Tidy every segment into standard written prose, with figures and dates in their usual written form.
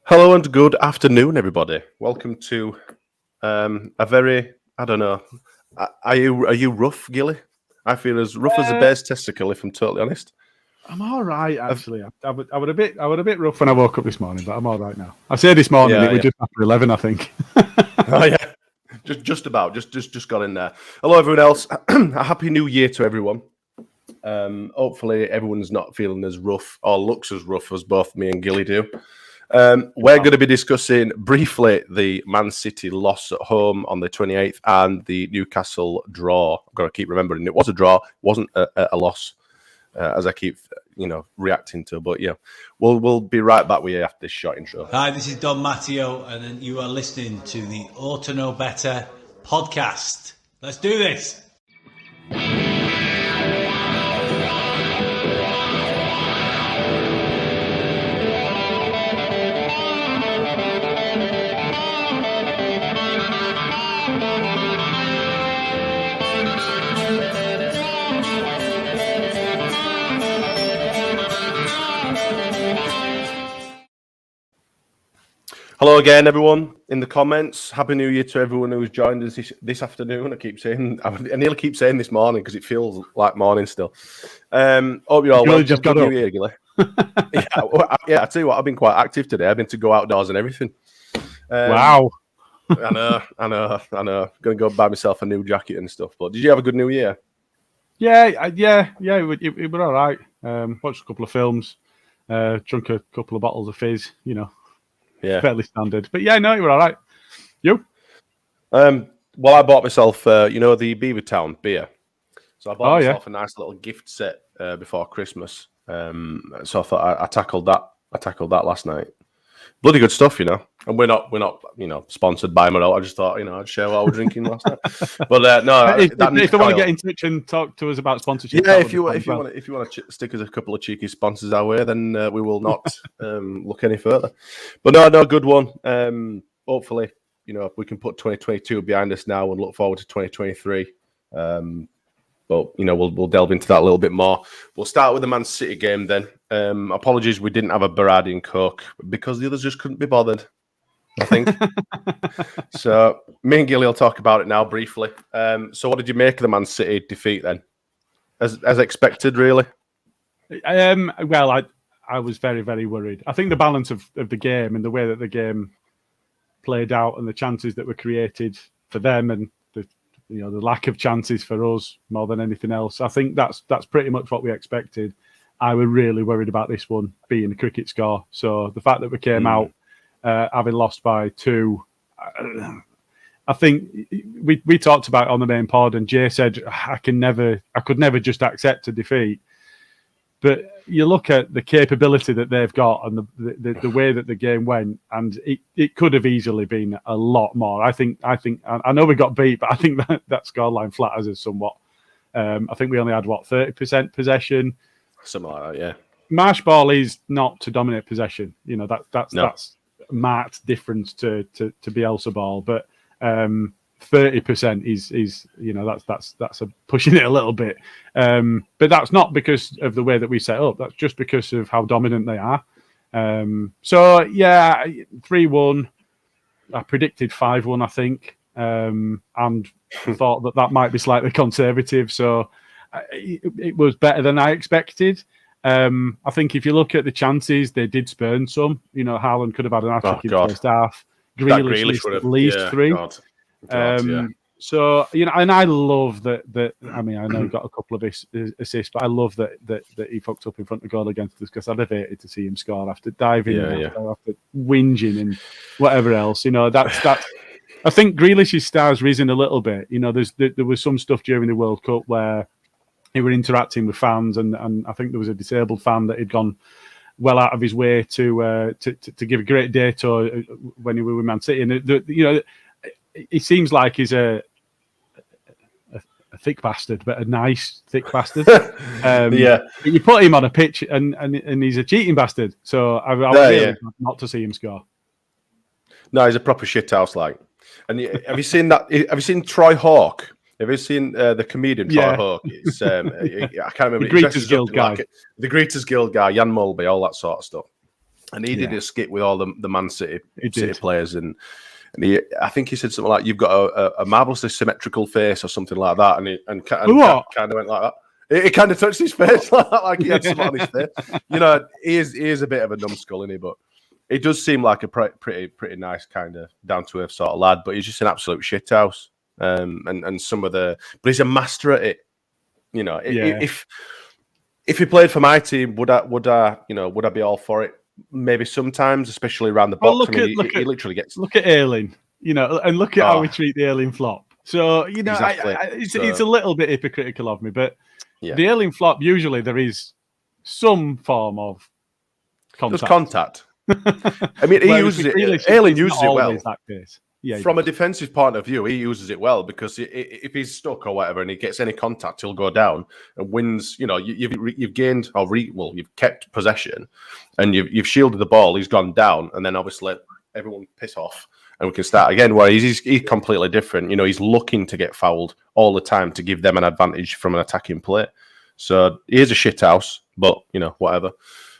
Hello and good afternoon, everybody. Welcome to a very, I don't know, are you rough, Gilly? I feel as rough as a bear's testicle, if I'm totally honest. I'm all right, actually. I was a bit rough when I woke up this morning, but I'm all right now. I say this morning, it was just after 11, I think. Oh yeah, just about, just got in there. Hello, everyone else. A happy New Year to everyone. Hopefully, everyone's not feeling as rough or looks as rough as both me and Gilly do. We're going to be discussing briefly the Man City loss at home on the 28th and the Newcastle draw. I've got to keep remembering it was a draw, wasn't a loss, as I keep reacting to. But yeah, we'll be right back with you after this short intro. Hi, this is Don Matteo, and you are listening to the Ought to Know Better podcast. Let's do this. Hello again, everyone in the comments. Happy New Year to everyone who's joined us this afternoon. I nearly keep saying this morning because it feels like morning still. Hope you're all well. Just got New Year, Gilly. I tell you what, I've been quite active today. I've been to go outdoors and everything. Wow. I know. Going to go buy myself a new jacket and stuff. But did you have a good New Year? Yeah. It was all right. Watched a couple of films. Drunk a couple of bottles of fizz. Yeah, fairly standard. But yeah, no, you were all right. You? Well, I bought myself, the Beavertown beer. So I bought myself a nice little gift set before Christmas. So I thought I tackled that. I tackled that last night. Bloody good stuff, And we're not, sponsored by Morel. I just thought, I'd share what I was drinking last night. But no, if they want to get in touch and talk to us about sponsorship, if you want to stick us a couple of cheeky sponsors our way, then we will not look any further. But no, good one. Hopefully, we can put 2022 behind us now and look forward to 2023. But we'll delve into that a little bit more. We'll start with the Man City game then. Apologies, we didn't have a Berardi and Coke because the others just couldn't be bothered, I think. So me and Gilly will talk about it now briefly. So what did you make of the Man City defeat then? As expected, really? Well, I was very, very worried. I think the balance of the game and the way that the game played out and the chances that were created for them and the lack of chances for us more than anything else. I think that's pretty much what we expected. I was really worried about this one being a cricket score. So the fact that we came out having lost by 2, I think we talked about it on the main pod, and Jay said I could never just accept a defeat. But you look at the capability that they've got and the way that the game went, and it could have easily been a lot more. I know we got beat, but I think that scoreline flatters us somewhat. I think we only had 30% possession, something like that. Yeah, Marsh ball is not to dominate possession. That's marked difference to Bielsa ball, but 30% is that's pushing it a little bit, but that's not because of the way that we set up. That's just because of how dominant they are. So yeah, 3-1. I predicted 5-1, I think, and thought that might be slightly conservative. So it was better than I expected. I think if you look at the chances, they did spurn some. Haaland could have had an hat-trick in the first half. Grealish would have at least 3. So and I love that. I mean, I know he got a couple of assists, but I love that he fucked up in front of goal against us because I'd have hated to see him score after diving, after whinging and whatever else. That's. I think Grealish's star's risen a little bit. There was some stuff during the World Cup where he were interacting with fans, and I think there was a disabled fan that had gone well out of his way to give a great day to when he was with Man City, and he seems like he's a thick bastard, but a nice thick bastard. But you put him on a pitch, and he's a cheating bastard. So I was really not to see him score. No, he's a proper shithouse, like. And have you seen that? Have you seen Troy Hawke? Have you seen the comedian Troy Hawke? It's, I can't remember. The Greeters Guild guy. The Greeters Guild guy, Jan Mulby, all that sort of stuff. And he did a skit with all the Man City players, and I think he said something like, "You've got a marvelously symmetrical face" or something like that, and kind of went like that. It kind of touched his face like he had something on his face. You know, he is a bit of a numbskull, isn't he? But it does seem like a pretty nice kind of down to earth sort of lad. But he's just an absolute shithouse. And some of but he's a master at it. You know, if he played for my team, would I be all for it? Maybe sometimes, especially around the box. He literally gets. Look at Ayling, you know, and look at how we treat the Ayling flop. So you know, exactly. It's a little bit hypocritical of me, but the Ayling flop, usually there is some form of contact. There's contact. I mean, he uses it. Ayling uses it well. That case. Yeah, from a defensive point of view, he uses it well because if he's stuck or whatever and he gets any contact, he'll go down and wins. You know, you've gained you've kept possession and you've shielded the ball. He's gone down, and then obviously everyone piss off and we can start again. Where he's completely different. You know, he's looking to get fouled all the time to give them an advantage from an attacking play. So he is a shithouse, but you know, whatever.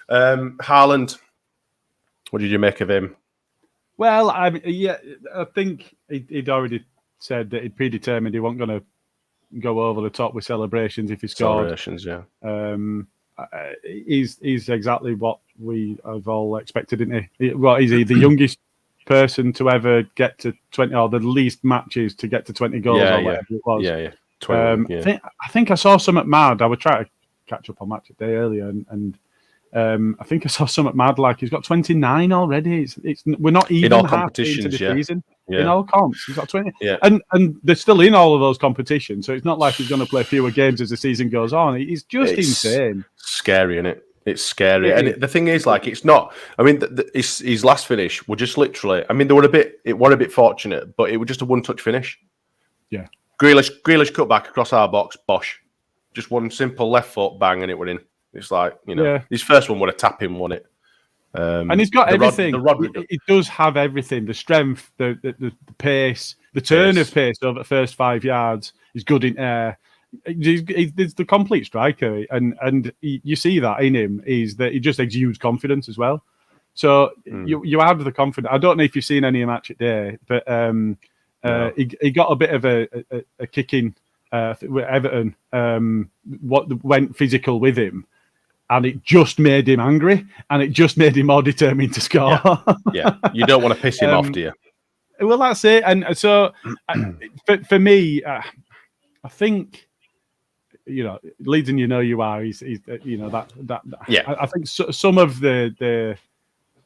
Haaland, what did you make of him? Well, I think he'd already said that he'd predetermined he wasn't going to go over the top with celebrations if he scored. Celebrations, yeah. He's exactly what we have all expected, isn't he? What is he? The youngest person to ever get to 20, or the least matches to get to 20 goals, or whatever it was. Yeah. 20, I think I saw some at Mad. I would try to catch up on Match of Day earlier, and I think I saw something mad like he's got 29 already. We're not even halfway into the season. In all comps, he's got 20. Yeah. And they're still in all of those competitions, so it's not like he's going to play fewer games as the season goes on. It's just insane. Scary, isn't it? It's scary. And the thing is, like, it's not. I mean, his last finish were just literally. I mean, it were a bit fortunate, but it was just a one-touch finish. Yeah. Grealish cut back across our box, bosh. Just one simple left foot bang, and it went in. It's like, you know, his first one would have tapped him, won it. And he's got everything. It does have everything. The strength, the pace, the turn of pace over the first 5 yards. He's good in air. He's the complete striker. And you see that in him, is that he just exudes confidence as well. So you have the confidence. I don't know if you've seen any match at day, but he got a bit of a kicking with Everton. What went physical with him. And it just made him angry, and it just made him more determined to score. Yeah. You don't want to piss him off, do you? Well, that's it. And so, for me, I think, you know, Leeds and you know you are. He's you know that. Yeah. I think some of the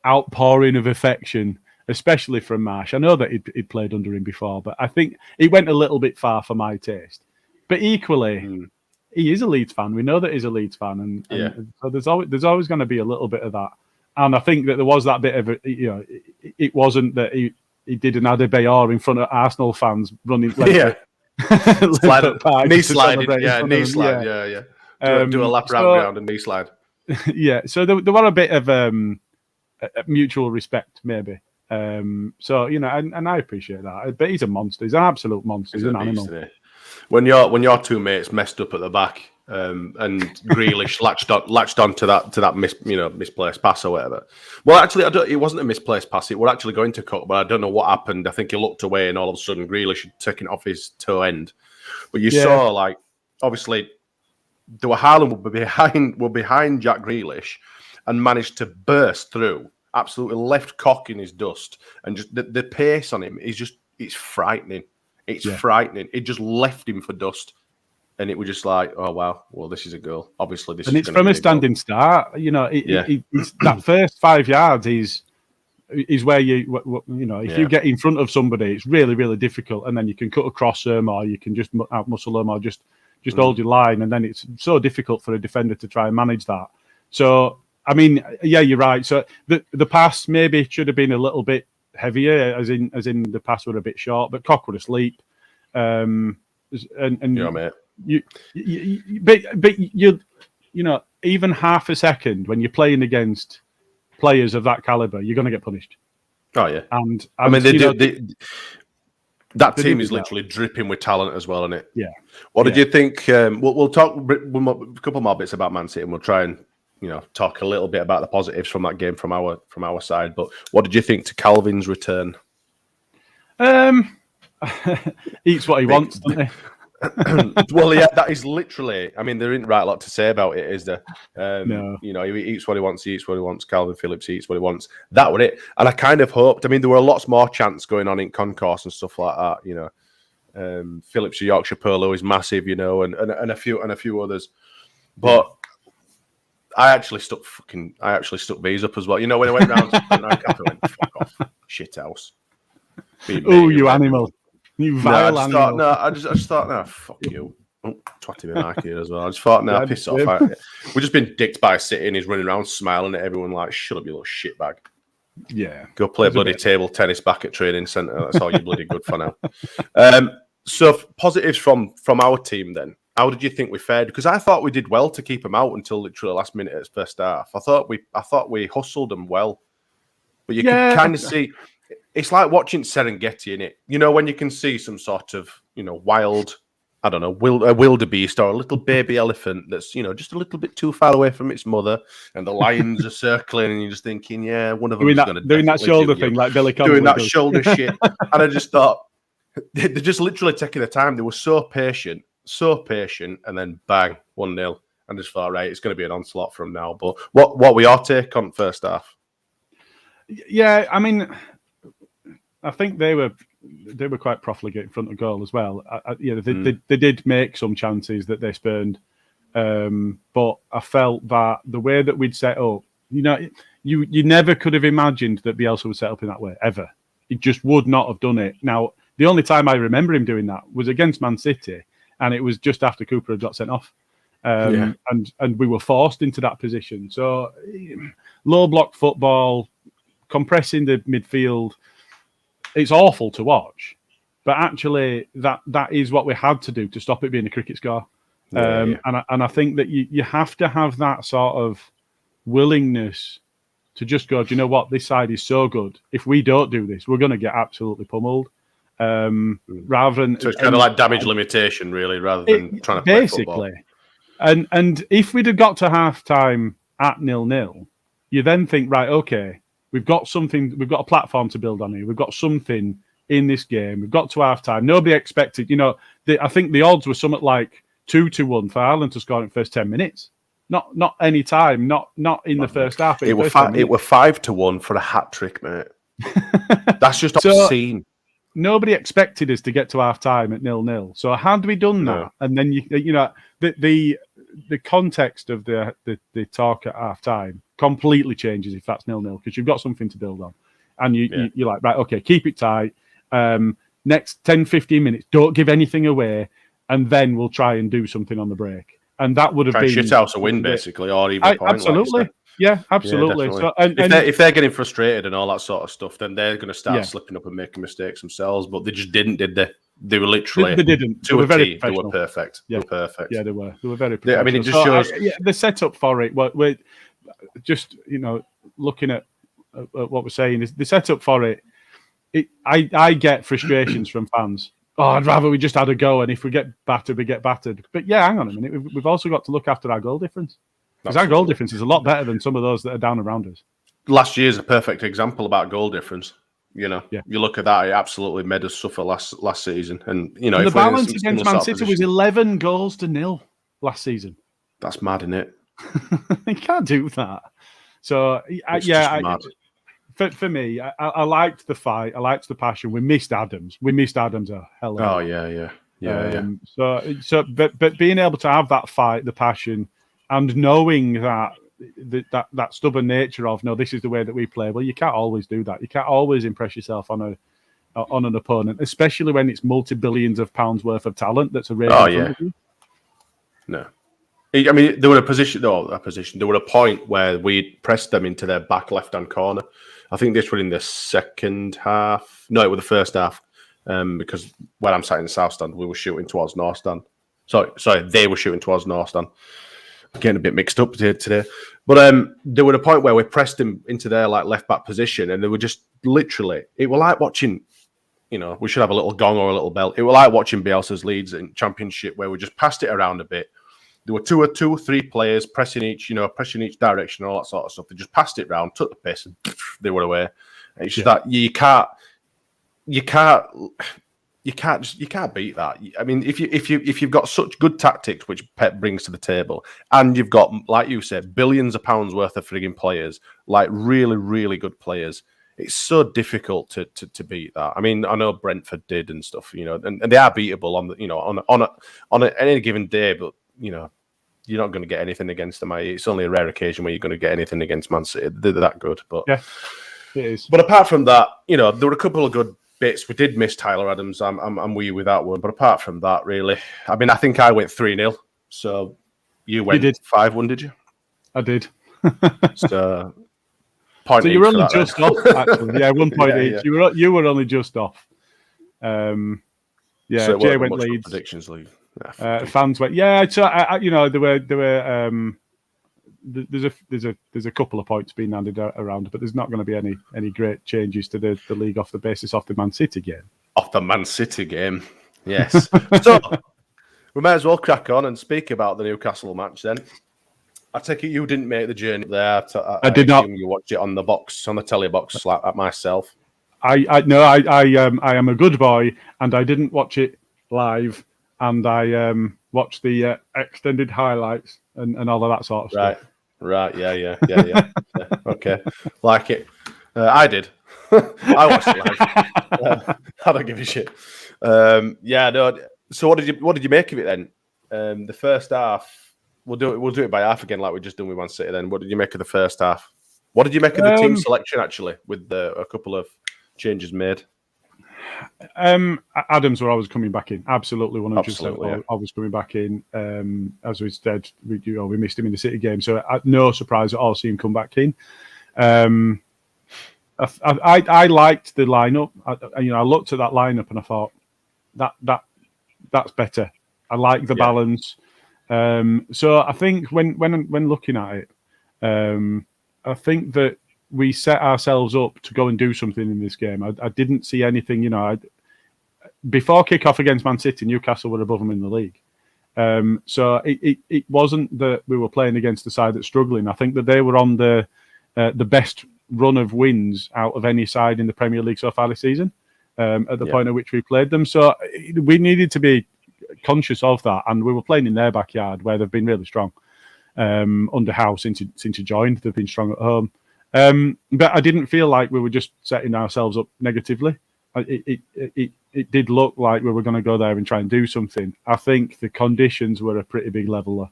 outpouring of affection, especially from Marsh. I know that he'd played under him before, but I think he went a little bit far for my taste. But equally. He is a Leeds fan. We know that he's a Leeds fan, and so there's always going to be a little bit of that. And I think that there was that bit of it wasn't that he did an Adebayor in front of Arsenal fans running. Knee slide. Do a lap round and knee slide. Yeah, so there was a bit of mutual respect, maybe. So you know, and I appreciate that. But he's a monster. He's an absolute monster. He's an animal. When your two mates messed up at the back, and Grealish latched on to that misplaced pass or whatever. Well, actually, it wasn't a misplaced pass. It was actually going to cut, but I don't know what happened. I think he looked away, and all of a sudden, Grealish had taken it off his toe end. But you saw, like, obviously, Haaland were behind Jack Grealish, and managed to burst through, absolutely left cock in his dust, and just the pace on him is it's frightening. It's frightening. It just left him for dust. And it was just like, oh, wow, well, this is a goal. Obviously, this is it's from a standing start. You know, it's that first 5 yards is where you know, if you get in front of somebody, it's really, really difficult. And then you can cut across them, or you can just out-muscle them, or just hold your line. And then it's so difficult for a defender to try and manage that. So, I mean, yeah, you're right. So the pass maybe should have been a little bit heavier, as in the pass were a bit short, but Cock were asleep. And yeah, mate. But you know, even half a second when you're playing against players of that caliber, you're going to get punished. Oh yeah, and I mean that team is literally dripping with talent as well, isn't it? Yeah. What did you think? We'll talk a couple more bits about Man City, and we'll try and talk a little bit about the positives from that game from our side. But what did you think to Calvin's return? Eats what he wants, doesn't he? Well, yeah, that is literally. I mean, there isn't right a lot to say about it, is there? No. He eats what he wants. He eats what he wants. Calvin Phillips eats what he wants. That was it. And I kind of hoped. I mean, there were lots more chants going on in concourse and stuff like that. Phillips of Yorkshire Polo is massive, and a few others. But I actually stuck bees up as well. When I went round, I went, fuck off, shit house. Oh, you animal. You vile animal. I just thought, no, fuck you. Oh, twatting my mic here as well. I just thought, no, piss off. We've just been dicked by City and he's running around smiling at everyone like, shut up, you little shitbag. Yeah. Go play bloody table tennis back at training centre. That's all you're bloody good for now. So positives from our team then. How did you think we fared? Because I thought we did well to keep them out until literally the last minute at the first half. I thought we hustled them well. But you can kind of see... It's like watching Serengeti, innit? When you can see some sort of, wild, I don't know, a wildebeest or a little baby elephant that's, just a little bit too far away from its mother, and the lions are circling, and you're just thinking, yeah, one of them is going to doing that shoulder thing, like Billy Connolly doing that shoulder shit. And I just thought they're just literally taking the time. They were so patient, and then bang, 1-0. And just thought, right, it's going to be an onslaught from now. But what were your take on first half? Yeah, I mean, I think they were quite profligate in front of goal as well. They did make some chances that they spurned, but I felt that the way that we'd set up, you never could have imagined that Bielsa would set up in that way ever. He just would not have done it. Now, the only time I remember him doing that was against Man City, and it was just after Cooper had got sent off, and we were forced into that position. So low block football, compressing the midfield. It's awful to watch, but actually that is what we had to do to stop it being a cricket score. And I think that you have to have that sort of willingness to just go, do you know what? This side is so good. If we don't do this, we're going to get absolutely pummeled. Rather than so it's kind of like damage limitation, really, rather than trying to play basically. Football. And if we'd have got to half time at 0-0, you then think, right, okay. We've got something. We've got a platform to build on here. We've got something in this game. We've got to half time. Nobody expected. I think the odds were something like 2-1 for Ireland to score in the first 10 minutes. Not any time. Not in the first half. It were 5-1 for a hat trick, mate. That's just obscene. Nobody expected us to get to half time at 0-0. So had we done that, and then the context of the talk at half time completely changes if that's 0-0 because you've got something to build on, and you're like, right, okay, keep it tight. Next 10-15 minutes, don't give anything away, and then we'll try and do something on the break. And that would have been shit house a win, basically, or even a point. Absolutely. Yeah, absolutely. Yeah, so, if they're getting frustrated and all that sort of stuff, then they're going to start slipping up and making mistakes themselves. But they just didn't, did they? They were literally they didn't. To a T. They were perfect. Yeah. They were perfect. Yeah, they were. They were very professional. I mean, it just shows the setup for it. We're just looking at what we're saying is the setup for it. I get frustrations from fans. Oh, I'd rather we just had a go, and if we get battered, we get battered. But yeah, hang on a minute. We've also got to look after our goal difference. Because our goal difference is a lot better than some of those that are down around us. Last year's a perfect example about goal difference. You look at that; it absolutely made us suffer last season. And and the balance against Man City was 11 goals to 0 last season. That's mad, isn't it? You can't do that. So for me, I liked the fight. I liked the passion. We missed Adams. A hell of a lot. Yeah. But being able to have that fight, the passion, and knowing that stubborn nature of no, this is the way that we play. Well, you can't always do that. You can't always impress yourself on an opponent, especially when it's multi-billions of pounds worth of talent that's arrayed in front of you. No. I mean, there were There were a point where we pressed them into their back left-hand corner. I think this was in the second half. No, it was the first half. Because when I'm sat in the south stand, we were shooting towards north stand. Sorry, they were shooting towards north stand. I'm getting a bit mixed up today. But there was a point where we pressed them into their left back position, and they were just literally. It was like watching. We should have a little gong or a little bell. It was like watching Bielsa's Leeds in Championship, where we just passed it around a bit. There were two or three players pressing each direction and all that sort of stuff. They just passed it round, took the piss, and they were away. And it's just that you can't beat that. I mean, if you've got such good tactics, which Pep brings to the table, and you've got, like you said, billions of pounds worth of frigging players, like really, really good players, it's so difficult to beat that. I mean, I know Brentford did and stuff, and they are beatable on any given day, but you're not going to get anything against them. It's only a rare occasion where you're going to get anything against Man City. They're that good, but yeah, it is. But apart from that, there were a couple of good bits. We did miss Tyler Adams. I'm with you with that one. But apart from that, really, I mean, I think I went 3-0. So you went 5-1, did you? I did. So you were only just off, actually. Yeah, 1 point each. Yeah. You were only just off. So Jay went Leeds. Predictions league. Fans went. Yeah, so there were. There's a couple of points being handed around, but there's not going to be any great changes to the league off the basis of the Man City game. Off the Man City game, yes. So we might as well crack on and speak about the Newcastle match then. I take it you didn't make the journey there. I did not. You watched it on the telly box like myself. I am a good boy, and I didn't watch it live, and I watched the extended highlights and all of that sort of stuff. Right, yeah. Okay, like it. I did. I watched it live. I don't give a shit. No. So what did you make of it then? The first half. We'll do it by half again, like we just done with Man City. Then, what did you make of the first half? What did you make of the team selection actually, with a couple of changes made? Adams were always coming back in, absolutely 100%. Always coming back in. As we said, we missed him in the City game, so no surprise at all seeing him come back in. I liked the lineup. I looked at that lineup and I thought that's better. I like the balance. So I think when looking at it, I think that we set ourselves up to go and do something in this game. I didn't see anything, before kick-off against Man City, Newcastle were above them in the league. So it wasn't that we were playing against the side that's struggling. I think that they were on the best run of wins out of any side in the Premier League so far this season, at the point at which we played them. So we needed to be conscious of that, and we were playing in their backyard where they've been really strong. Under Howe since he joined, they've been strong at home. But I didn't feel like we were just setting ourselves up negatively. It did look like we were going to go there and try and do something. I think the conditions were a pretty big leveler,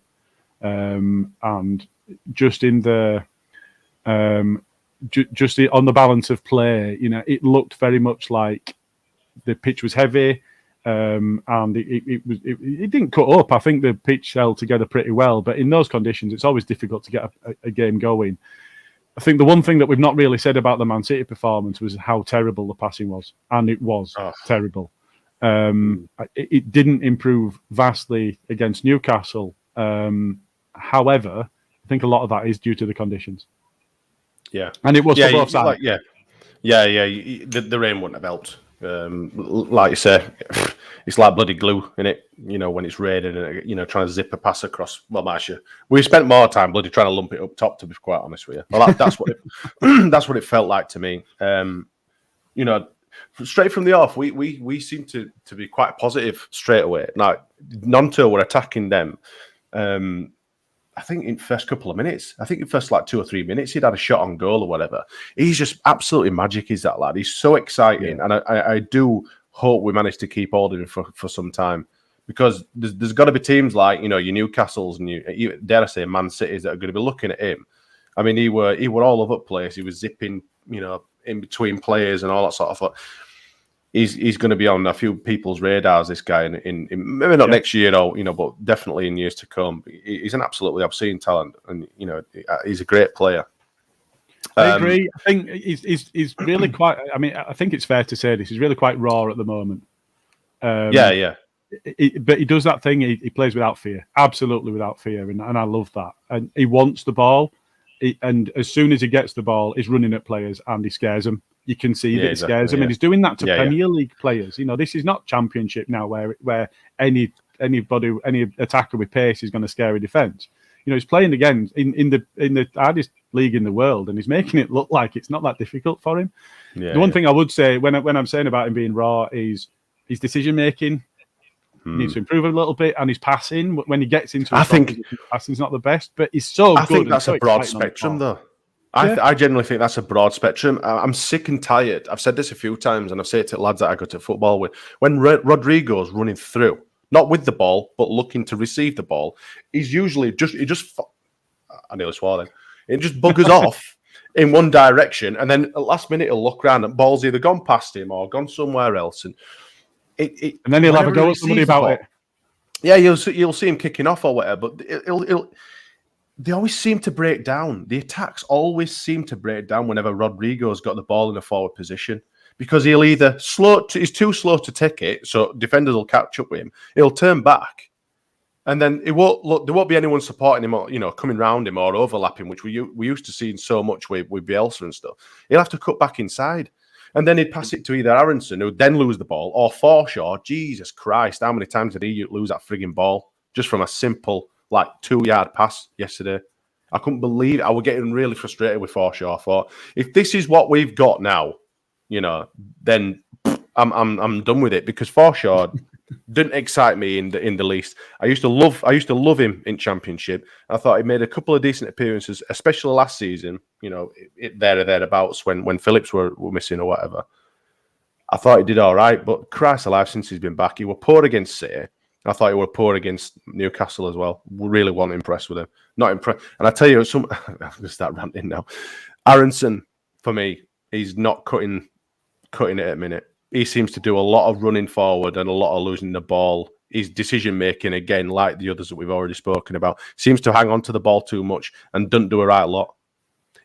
and just in the just on the balance of play, it looked very much like the pitch was heavy. And it didn't cut up. I think the pitch held together pretty well, but in those conditions, it's always difficult to get a game going. I think the one thing that we've not really said about the Man City performance was how terrible the passing was, and it was terrible. It didn't improve vastly against Newcastle. However, I think a lot of that is due to the conditions. Yeah, and it was for both sides. The rain wouldn't have helped. Like you say, it's like bloody glue in it. When it's raining and trying to zip a pass across. Well, actually, we spent more time bloody trying to lump it up top. To be quite honest with you, well, that's what that's what it felt like to me. Straight from the off, we seemed to be quite positive straight away. Like Nonto were attacking them. I think in the first couple of minutes, in the first 2 or 3 minutes, he'd had a shot on goal or whatever. He's just absolutely magic, is that lad. He's so exciting. Yeah. And I do hope we manage to keep holding him for some time, because there's got to be teams like, your Newcastles and you dare I say Man Cities that are going to be looking at him. I mean, he were all over the place. He was zipping, in between players and all that sort of stuff. He's going to be on a few people's radars, this guy, in maybe not next year, but definitely in years to come. He's an absolutely obscene talent, and he's a great player. I agree. I think he's really quite. I mean, I think it's fair to say this. He's really quite raw at the moment. Yeah. But he does that thing. He plays without fear, absolutely without fear, and I love that. And he wants the ball, and as soon as he gets the ball, he's running at players and he scares them. You can see that it scares him, and he's doing that to Premier League players. This is not Championship now, where any any attacker with pace is going to scare a defence. He's playing again in the hardest league in the world, and he's making it look like it's not that difficult for him. The one thing I would say when I'm saying about him being raw is his decision making needs to improve a little bit, and his passing when he gets into. I think passing's not the best, but he's so good. I think that's a broad spectrum, though. I genuinely think that's a broad spectrum. I'm sick and tired. I've said this a few times, and I've said it to lads that I go to football with. When Rodrigo's running through, not with the ball, but looking to receive the ball, he's usually I nearly swore then. It just buggers off in one direction, and then at the last minute he'll look around and ball's either gone past him or gone somewhere else, and then he'll have a go at somebody about it. Yeah, you'll see him kicking off or whatever, but they always seem to break down. The attacks always seem to break down whenever Rodrigo's got the ball in a forward position, because he'll either he's too slow to take it, so defenders will catch up with him. He'll turn back, and then there won't be anyone supporting him or coming round him or overlapping, which we used to seeing so much with Bielsa and stuff. He'll have to cut back inside, and then he'd pass it to either Aronson, who'd then lose the ball, or Forshaw. Jesus Christ, how many times did he lose that frigging ball just from a simple 2-yard pass yesterday? I couldn't believe it. I was getting really frustrated with Forshaw. I thought, if this is what we've got now, then I'm done with it, because Forshaw didn't excite me in the least. I used to love him in Championship. I thought he made a couple of decent appearances, especially last season. There or thereabouts when Phillips were missing or whatever. I thought he did all right, but Christ alive, since he's been back, he were poor against City. I thought he were poor against Newcastle as well. We really wasn't impressed with him. Not impressed. And I tell you, I'm going to start ranting now. Aronson, for me, he's not cutting it at a minute. He seems to do a lot of running forward and a lot of losing the ball. His decision-making, again, like the others that we've already spoken about, seems to hang on to the ball too much and doesn't do a right lot.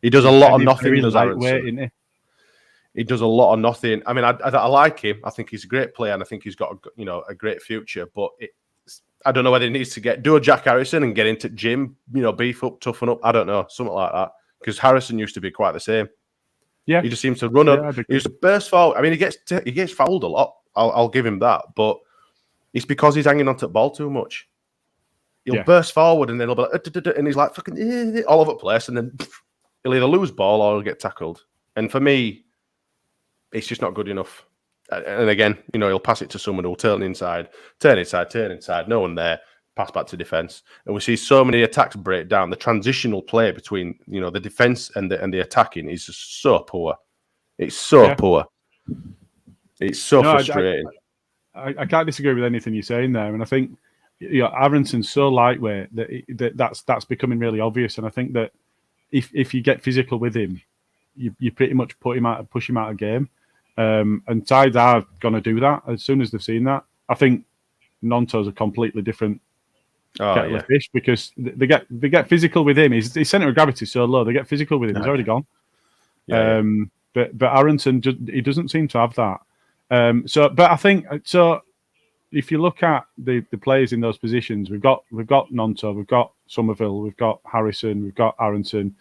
He does a lot of nothing, does Aronson. He does a lot of nothing. I mean, I like him. I think he's a great player, and I think he's got a great future. But I don't know whether he needs to do a Jack Harrison and get into gym, beef up, toughen up. I don't know, something like that. Because Harrison used to be quite the same. Yeah, he just seems to run up. He used to burst forward. I mean, he gets fouled a lot. I'll give him that. But it's because he's hanging onto the ball too much. He'll burst forward, and then he'll be like, and he's like fucking all over the place, and then he'll either lose ball or he'll get tackled. And for me, it's just not good enough. And again, he'll pass it to someone who'll turn inside, no one there, pass back to defence. And we see so many attacks break down. The transitional play between, the defence and the attacking is just so poor. It's so poor. It's so frustrating. I can't disagree with anything you're saying there. And I think, Aronson's so lightweight that's becoming really obvious. And I think that if you get physical with him, you pretty much push him out of game. And sides are going to do that as soon as they've seen that. I think Nonto's a completely different kettle of fish, because they get physical with him. His centre of gravity is so low. They get physical with him. He's already gone. But Aronson, he doesn't seem to have that. But I think so. If you look at the players in those positions, we've got Nonto, we've got Somerville, we've got Harrison, we've got Aronson.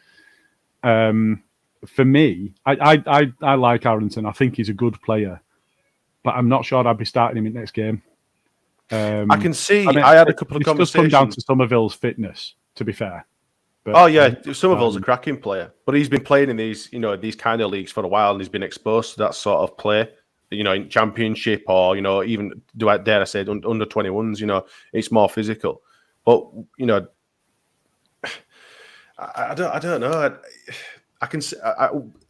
For me, I like Aronson. I think he's a good player, but I'm not sure I'd be starting him in next game. I can see. I had a couple of conversations. It does come down to Somerville's fitness, to be fair. But, Somerville's a cracking player, but he's been playing in these kind of leagues for a while, and he's been exposed to that sort of play. In Championship or even dare I say under 21s. It's more physical, but I don't know. I can see,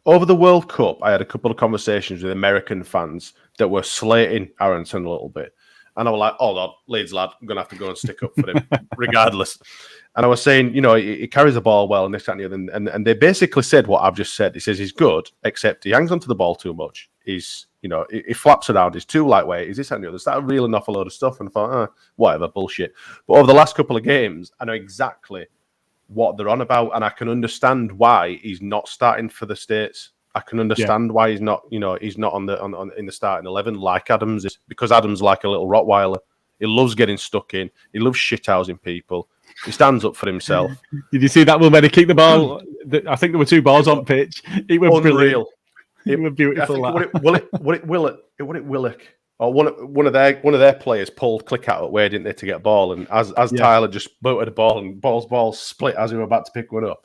over the World Cup, I had a couple of conversations with American fans that were slating Aronson a little bit. And I was like, oh, Lord, Leeds lad, I'm going to have to go and stick up for him, regardless. And I was saying, he carries the ball well and this, that, and the other. And they basically said what I've just said. He says he's good, except he hangs onto the ball too much. He's, he flaps around. He's too lightweight. He's this, that, and the other. Started reeling off a load of stuff. And I thought, whatever, bullshit. But over the last couple of games, I know exactly what they're on about, and I can understand why he's not starting for the States. I can understand why he's not, he's not on in the starting 11 like Adams is, because Adams like a little Rottweiler. He loves getting stuck in. He loves shithousing people. He stands up for himself. Did you see that one when he kicked the ball? I think there were 2 balls on pitch. It was unreal. It was beautiful. Willock. Or one of their players pulled Click out away, didn't they, to get a ball? And as Tyler just booted the ball and ball split as we were about to pick one up.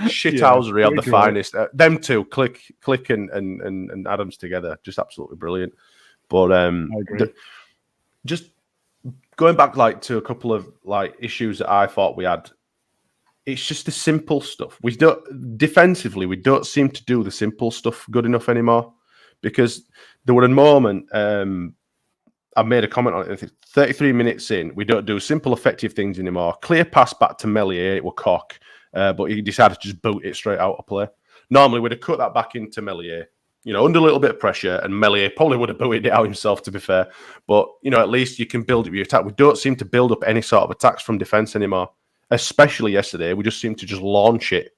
Shithousery of the finest. Them two, Click and Adams together, just absolutely brilliant. But I agree. Just going back to a couple of issues that I thought we had. It's just the simple stuff. We don't seem to do the simple stuff good enough anymore. Because there were a moment, I made a comment on it. 33 minutes in, we don't do simple, effective things anymore. Clear pass back to Meslier, it was cock, but he decided to just boot it straight out of play. Normally, we'd have cut that back into Meslier, under a little bit of pressure, and Meslier probably would have booted it out himself, to be fair. But, at least you can build up your attack. We don't seem to build up any sort of attacks from defence anymore, especially yesterday. We just seem to just launch it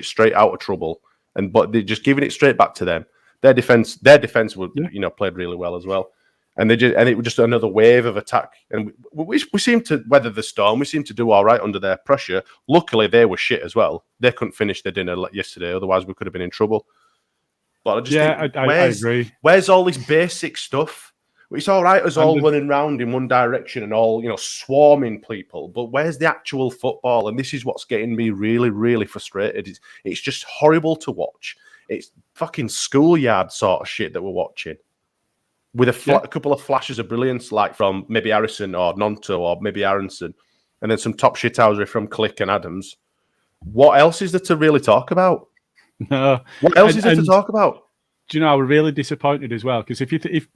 straight out of trouble, but they're just giving it straight back to them. Their defense would, played really well as well, and it was just another wave of attack. And we seem to weather the storm. We seem to do all right under their pressure. Luckily, they were shit as well. They couldn't finish their dinner yesterday, otherwise we could have been in trouble. But I just think, I agree. Where's all this basic stuff? It's all right as all running round in one direction and all swarming people, but where's the actual football? And this is what's getting me really, really frustrated. It's just horrible to watch. It's fucking schoolyard sort of shit that we're watching, with a couple of flashes of brilliance, like from maybe Harrison or Nonto or maybe Aronson, and then some top shithousery from Click and Adams. What else is there to really talk about? No. What else is there to talk about? Do you know, I was really disappointed as well, because if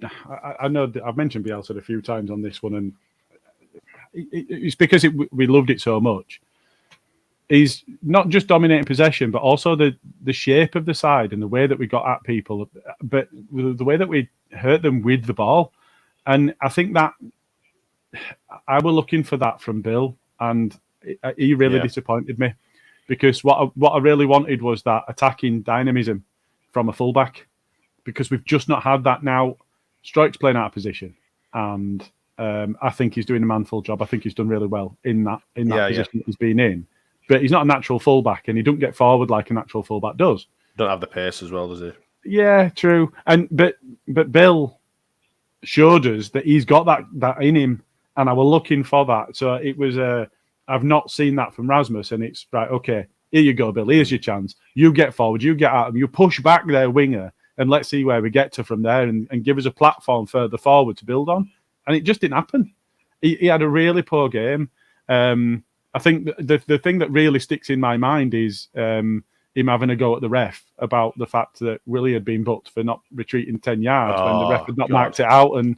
I know that I've mentioned Bielsa a few times on this one, and it's because we loved it so much. He's not just dominating possession, but also the shape of the side and the way that we got at people, but the way that we hurt them with the ball. And I think that I was looking for that from Bill, and he really disappointed me, because what I really wanted was that attacking dynamism from a fullback, because we've just not had that now. Stroik's playing out of position, and I think he's doing a manful job. I think he's done really well in that position that he's been in. But he's not a natural fullback, and he don't get forward like a natural fullback does. Don't have the pace as well, does he? Yeah, true. But Bill showed us that he's got that in him, and I was looking for that. So it was I've not seen that from Rasmus, and it's right. Okay, here you go, Bill. Here's your chance. You get forward. You get at him. You push back their winger, and let's see where we get to from there, and give us a platform further forward to build on. And it just didn't happen. He had a really poor game. I think the thing that really sticks in my mind is him having a go at the ref about the fact that Willie had been booked for not retreating 10 yards when the ref had not marked it out, and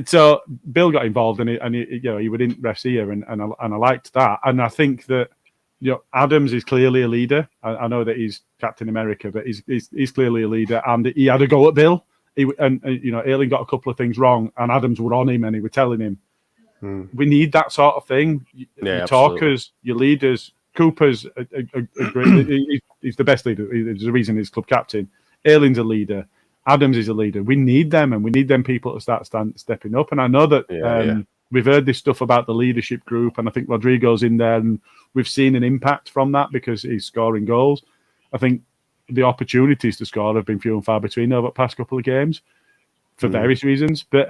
so Bill got involved, and he would in ref's ear, and I liked that, and I think that Adams is clearly a leader. I know that he's Captain America, but he's clearly a leader, and he had a go at Bill. Ayling got a couple of things wrong, and Adams were on him, and he was telling him. We need that sort of thing. Your talkers, your leaders. Cooper's he's the best leader. There's a reason he's club captain. Ayling's a leader. Adams is a leader. We need them, and we need them people to start stepping up. And I know that we've heard this stuff about the leadership group, and I think Rodrigo's in there, and we've seen an impact from that because he's scoring goals. I think the opportunities to score have been few and far between over the past couple of games for various reasons, but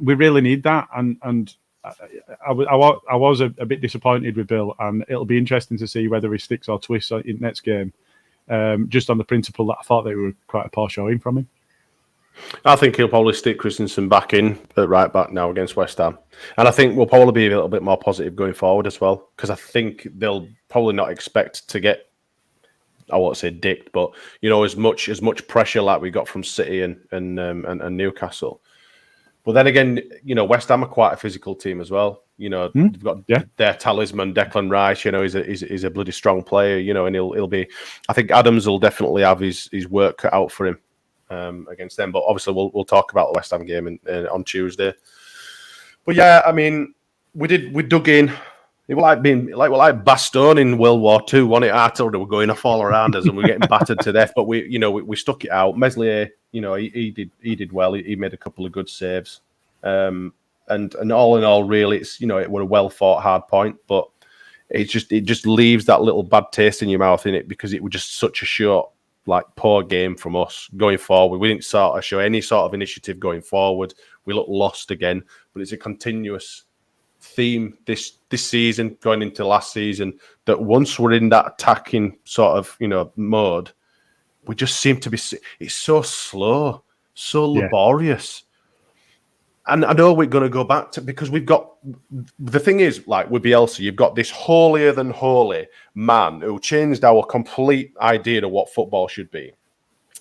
we really need that, and I was a bit disappointed with Bill, and it'll be interesting to see whether he sticks or twists in next game, just on the principle that I thought they were quite a poor showing from him. I think he'll probably stick Christensen back in at right back now against West Ham, and I think we'll probably be a little bit more positive going forward as well, because I think they'll probably not expect to get, I won't say dicked, but as much pressure like we got from City and Newcastle. But then again, West Ham are quite a physical team as well. They've got their talisman, Declan Rice. He's a bloody strong player. And he'll be. I think Adams will definitely have his work cut out for him against them. But obviously, we'll talk about the West Ham game on Tuesday. But yeah, I mean, we dug in. It was like Bastogne in World War II, wasn't it? Artillery were going off all around us, and we're getting battered to death. But we stuck it out. Meslier, he did well. He made a couple of good saves, and all in all, really, it's it was a well fought hard point, it just leaves that little bad taste in your mouth in it, because it was just such a short like poor game from us going forward. We didn't sort of show any sort of initiative going forward. We looked lost again, but it's a continuous theme this season going into last season that once we're in that attacking sort of mode, we just seem to be. It's so slow, so laborious. And I know we're going to go back to, because we've got, the thing is, like with Bielsa, you've got this holier than holy man who changed our complete idea of what football should be.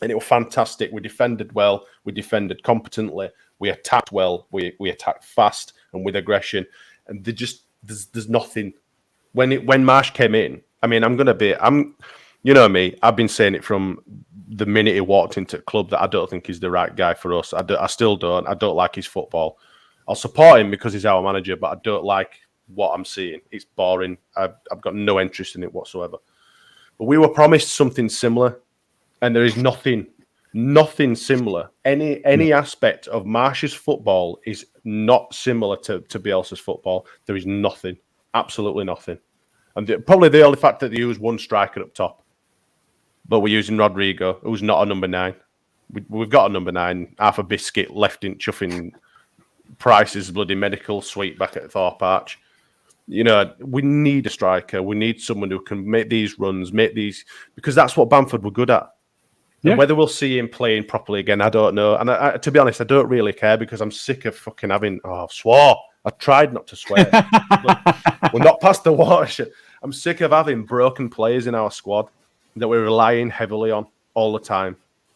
And it was fantastic. We defended well. We defended competently. We attacked well. We attacked fast and with aggression. And there's nothing. When Marsh came in, I mean, you know me, I've been saying it from the minute he walked into the club that I don't think he's the right guy for us. I still don't. I don't like his football. I'll support him because he's our manager, but I don't like what I'm seeing. It's boring. I've got no interest in it whatsoever. But we were promised something similar, and there is nothing similar. Any aspect of Marsh's football is not similar to Bielsa's football. There is nothing, absolutely nothing. And probably the only fact that they use one striker up top. But we're using Rodrigo, who's not a number 9. We've got a number 9, half a biscuit left in chuffing Price's bloody medical suite back at Thorpe Arch. We need a striker. We need someone who can make these runs, because that's what Bamford were good at. Yeah. And whether we'll see him playing properly again, I don't know. And to be honest, I don't really care because I'm sick of fucking having. Oh, I swore. I tried not to swear. We're not past the watershed. I'm sick of having broken players in our squad that we're relying heavily on all the time.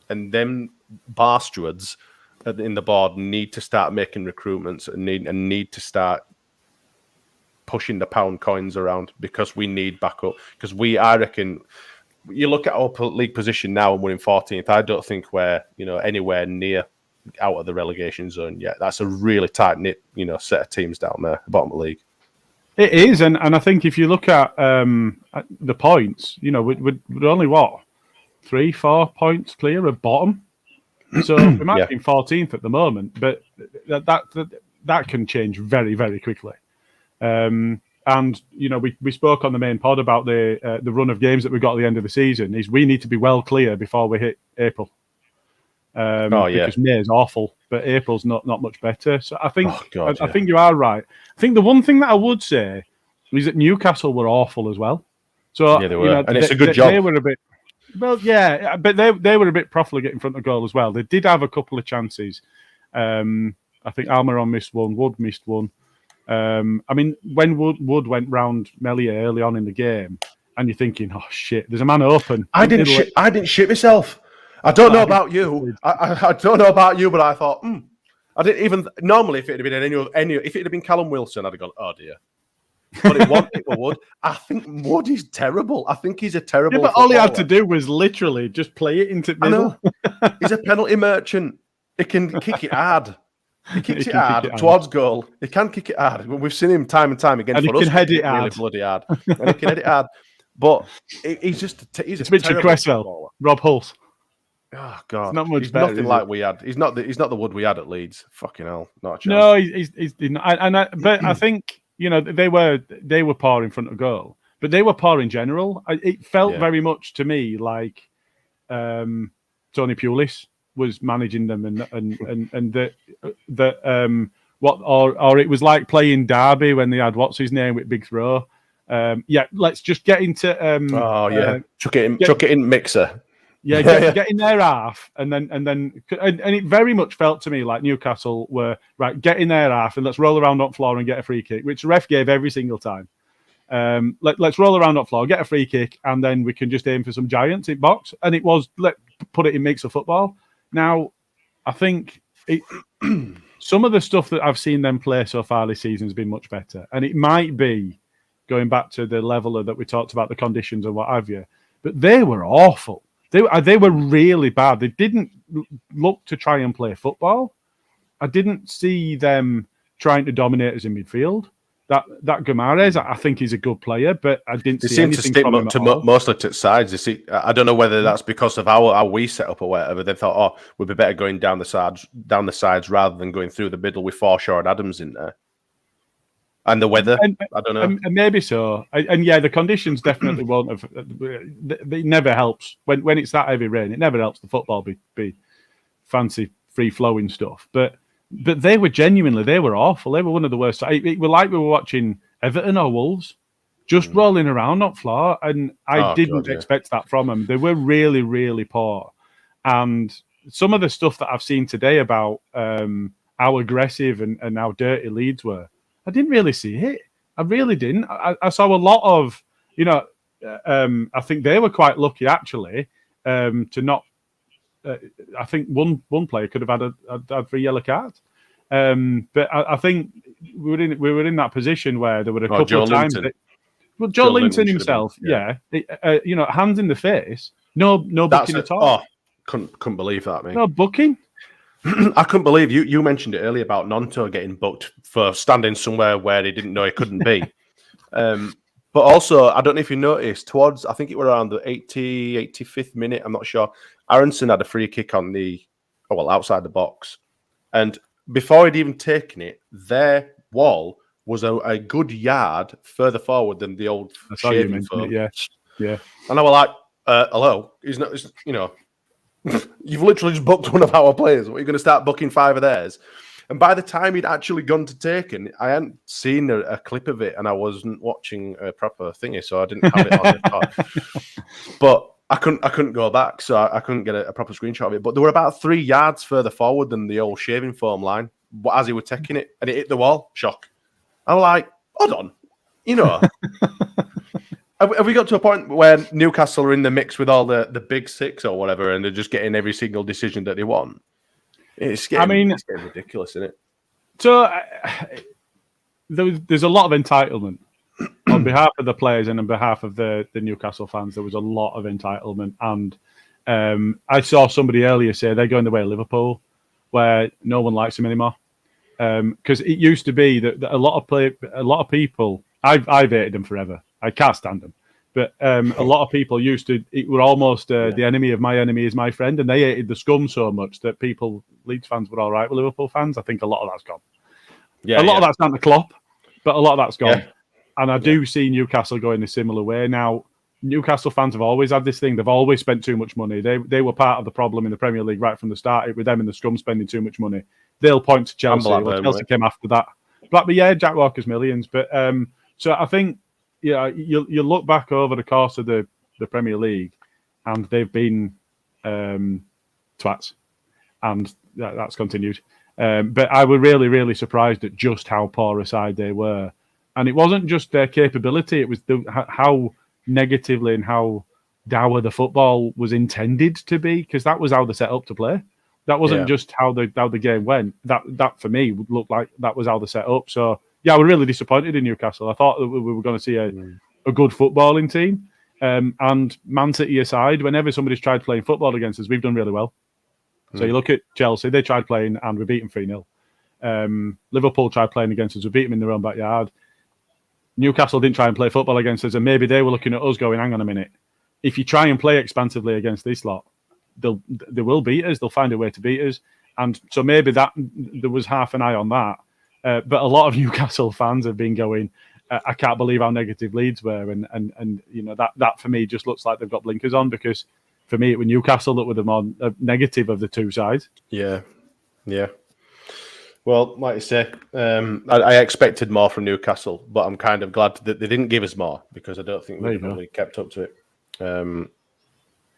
And them bar stewards in the board need to start making recruitments and need to start pushing the pound coins around because we need backup. Because I reckon, you look at our league position now and we're in 14th, I don't think we're anywhere near out of the relegation zone yet. That's a really tight-knit set of teams down there, the bottom of the league. It is, and I think if you look at the points, we're only 3-4 points clear of bottom. So we might be in 14th at the moment, but that can change very, very quickly. And we spoke on the main pod about the run of games that we got at the end of the season. Is we need to be well clear before we hit April. Because May is awful, but April's not much better. So I think I think you are right. I think the one thing that I would say is that Newcastle were awful as well. So they were, and it's a good job. They were a bit, but they were a bit profligate in front of goal as well. They did have a couple of chances. I think Almiron missed one, Wood missed one. I mean, when Wood went round Meslier early on in the game, and you're thinking, oh shit, there's a man open. I didn't shit myself. I don't know about you. I don't know about you, but I thought, I didn't even. Normally, if it had been if it had been Callum Wilson, I'd have gone, oh dear. But it was Wood. I think Wood is terrible. I think he's a terrible. Yeah, but all he had to do was literally just play it into the middle. He's a penalty merchant. He can kick it hard. He kicks it hard towards goal. He can kick it hard. We've seen him time and time again. And for he us, can head it really bloody hard. And he can head it hard. But he's it's Richard Cresswell, Rob Hull. Oh God! It's not much he's better. Nothing like we had. He's not the Wood we had at Leeds. Fucking hell, not a chance. No, he's not. But I think they were poor in front of goal, but they were poor in general. It felt very much to me like Tony Pulis was managing them, and it was like playing Derby when they had what's his name with Big Throw. Let's just get into chuck it in mixer. Get in their half, and it very much felt to me like Newcastle were right. Get in their half, and let's roll around on floor and get a free kick, which the ref gave every single time. Let's roll around on floor, get a free kick, and then we can just aim for some giants in box. And it was put it in mix of football. Now, I think some of the stuff that I've seen them play so far this season has been much better, and it might be going back to the level that we talked about, the conditions and what have you. But they were awful. They were really bad. They didn't look to try and play football. I didn't see them trying to dominate us in midfield. That Guimaraes, I think he's a good player, but I didn't see anything from him at all. Mostly to sides. I don't know whether that's because of how we set up or whatever. They thought, we'd be better going down the sides rather than going through the middle with Forshaw and Adams in there. And the weather, I don't know. And maybe so. And yeah, the conditions definitely won't have. It never helps when it's that heavy rain. It never helps the football be fancy, free flowing stuff. But they were awful. They were one of the worst. It was like we were watching Everton or Wolves, just rolling around on floor. And I didn't expect that from them. They were really, really poor. And some of the stuff that I've seen today about how aggressive and how dirty Leeds were, I didn't really see it. I really didn't. I saw a lot of, I think they were quite lucky actually to not. I think one player could have had a 3 yellow card, but I think we were in that position where there were a couple of times. Joe Linton himself, hands in the face, no booking at all. Couldn't believe that, mate. No booking. I couldn't believe you mentioned it earlier about Nonto getting booked for standing somewhere where he didn't know he couldn't be. But also, I don't know if you noticed, towards, I think it was around the 85th minute, I'm not sure, Aronson had a free kick on outside the box. And before he'd even taken it, their wall was a good yard further forward than the old shaving foam. Yeah. And I was like, hello, he's not, you've literally just booked one of our players. What, are you going to start booking 5 of theirs? And by the time he'd actually gone to take it, I hadn't seen a clip of it, and I wasn't watching a proper thingy, so I didn't have it on the top. But I couldn't go back, so I couldn't get a proper screenshot of it. But they were about 3 yards further forward than the old shaving foam line as he was taking it, and it hit the wall. Shock. I was like, hold on, Have we got to a point where Newcastle are in the mix with all the big six or whatever, and they're just getting every single decision that they want? It's getting ridiculous, isn't it? So there's a lot of entitlement on behalf of the players and on behalf of the Newcastle fans. There was a lot of entitlement, and I saw somebody earlier say they're going the way of Liverpool, where no one likes them anymore. Because it used to be that a lot of people. I've hated them forever. I can't stand them. But a lot of people it were almost the enemy of my enemy is my friend, and they hated the scum so much that Leeds fans were all right with Liverpool fans. I think a lot of that's gone. A lot of that's down to Klopp, but a lot of that's gone. Yeah. And I do see Newcastle going a similar way. Now, Newcastle fans have always had this thing. They've always spent too much money. They were part of the problem in the Premier League right from the start, with them and the scum spending too much money. They'll point to Chelsea. Chelsea came after that. Jack Walker's millions. But so I think, you look back over the course of the Premier League, and they've been twats, and that's continued. But I was really, really surprised at just how poor a side they were, and it wasn't just their capability; it was how negatively and how dour the football was intended to be, because that was how they set up to play. That wasn't just how the game went. That for me looked like that was how they set up. So. Yeah, we're really disappointed in Newcastle. I thought that we were going to see a good footballing team. And Man City aside, whenever somebody's tried playing football against us, we've done really well. So you look at Chelsea, they tried playing and we beat them 3-0. Liverpool tried playing against us, we beat them in their own backyard. Newcastle didn't try and play football against us, and maybe they were looking at us going, hang on a minute. If you try and play expansively against this lot, they will beat us. They'll find a way to beat us. And so maybe there was half an eye on that. But a lot of Newcastle fans have been going, I can't believe how negative Leeds were, and that for me just looks like they've got blinkers on, because for me it was Newcastle that were the more negative of the two sides. Yeah. Well, like you say, I expected more from Newcastle, but I'm kind of glad that they didn't give us more, because I don't think we really kept up to it. So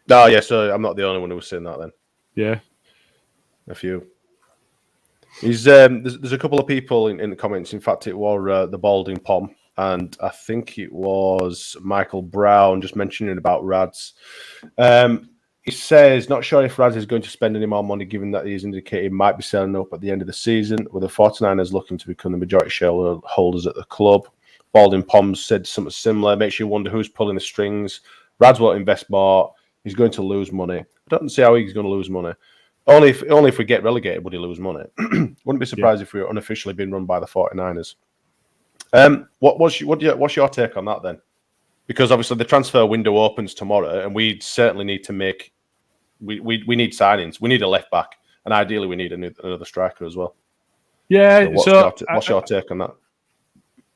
I'm not the only one who was saying that then. Yeah, a few. There's a couple of people in the comments. In fact, it was the Balding Pom, and I think it was Michael Brown just mentioning about Rads. He says, not sure if Rads is going to spend any more money, given that he's indicated he might be selling up at the end of the season, with the 49ers looking to become the majority shareholders at the club. Balding Pom said something similar. Makes you wonder who's pulling the strings. Rads won't invest more. He's going to lose money. I don't see how he's going to lose money. Only if we get relegated would he lose money. Wouldn't be surprised if we were unofficially being run by the 49ers. What's your take on that then? Because obviously the transfer window opens tomorrow, and we certainly need to make we need signings. We need a left back, and ideally we need another striker as well. Yeah. So what's your take on that?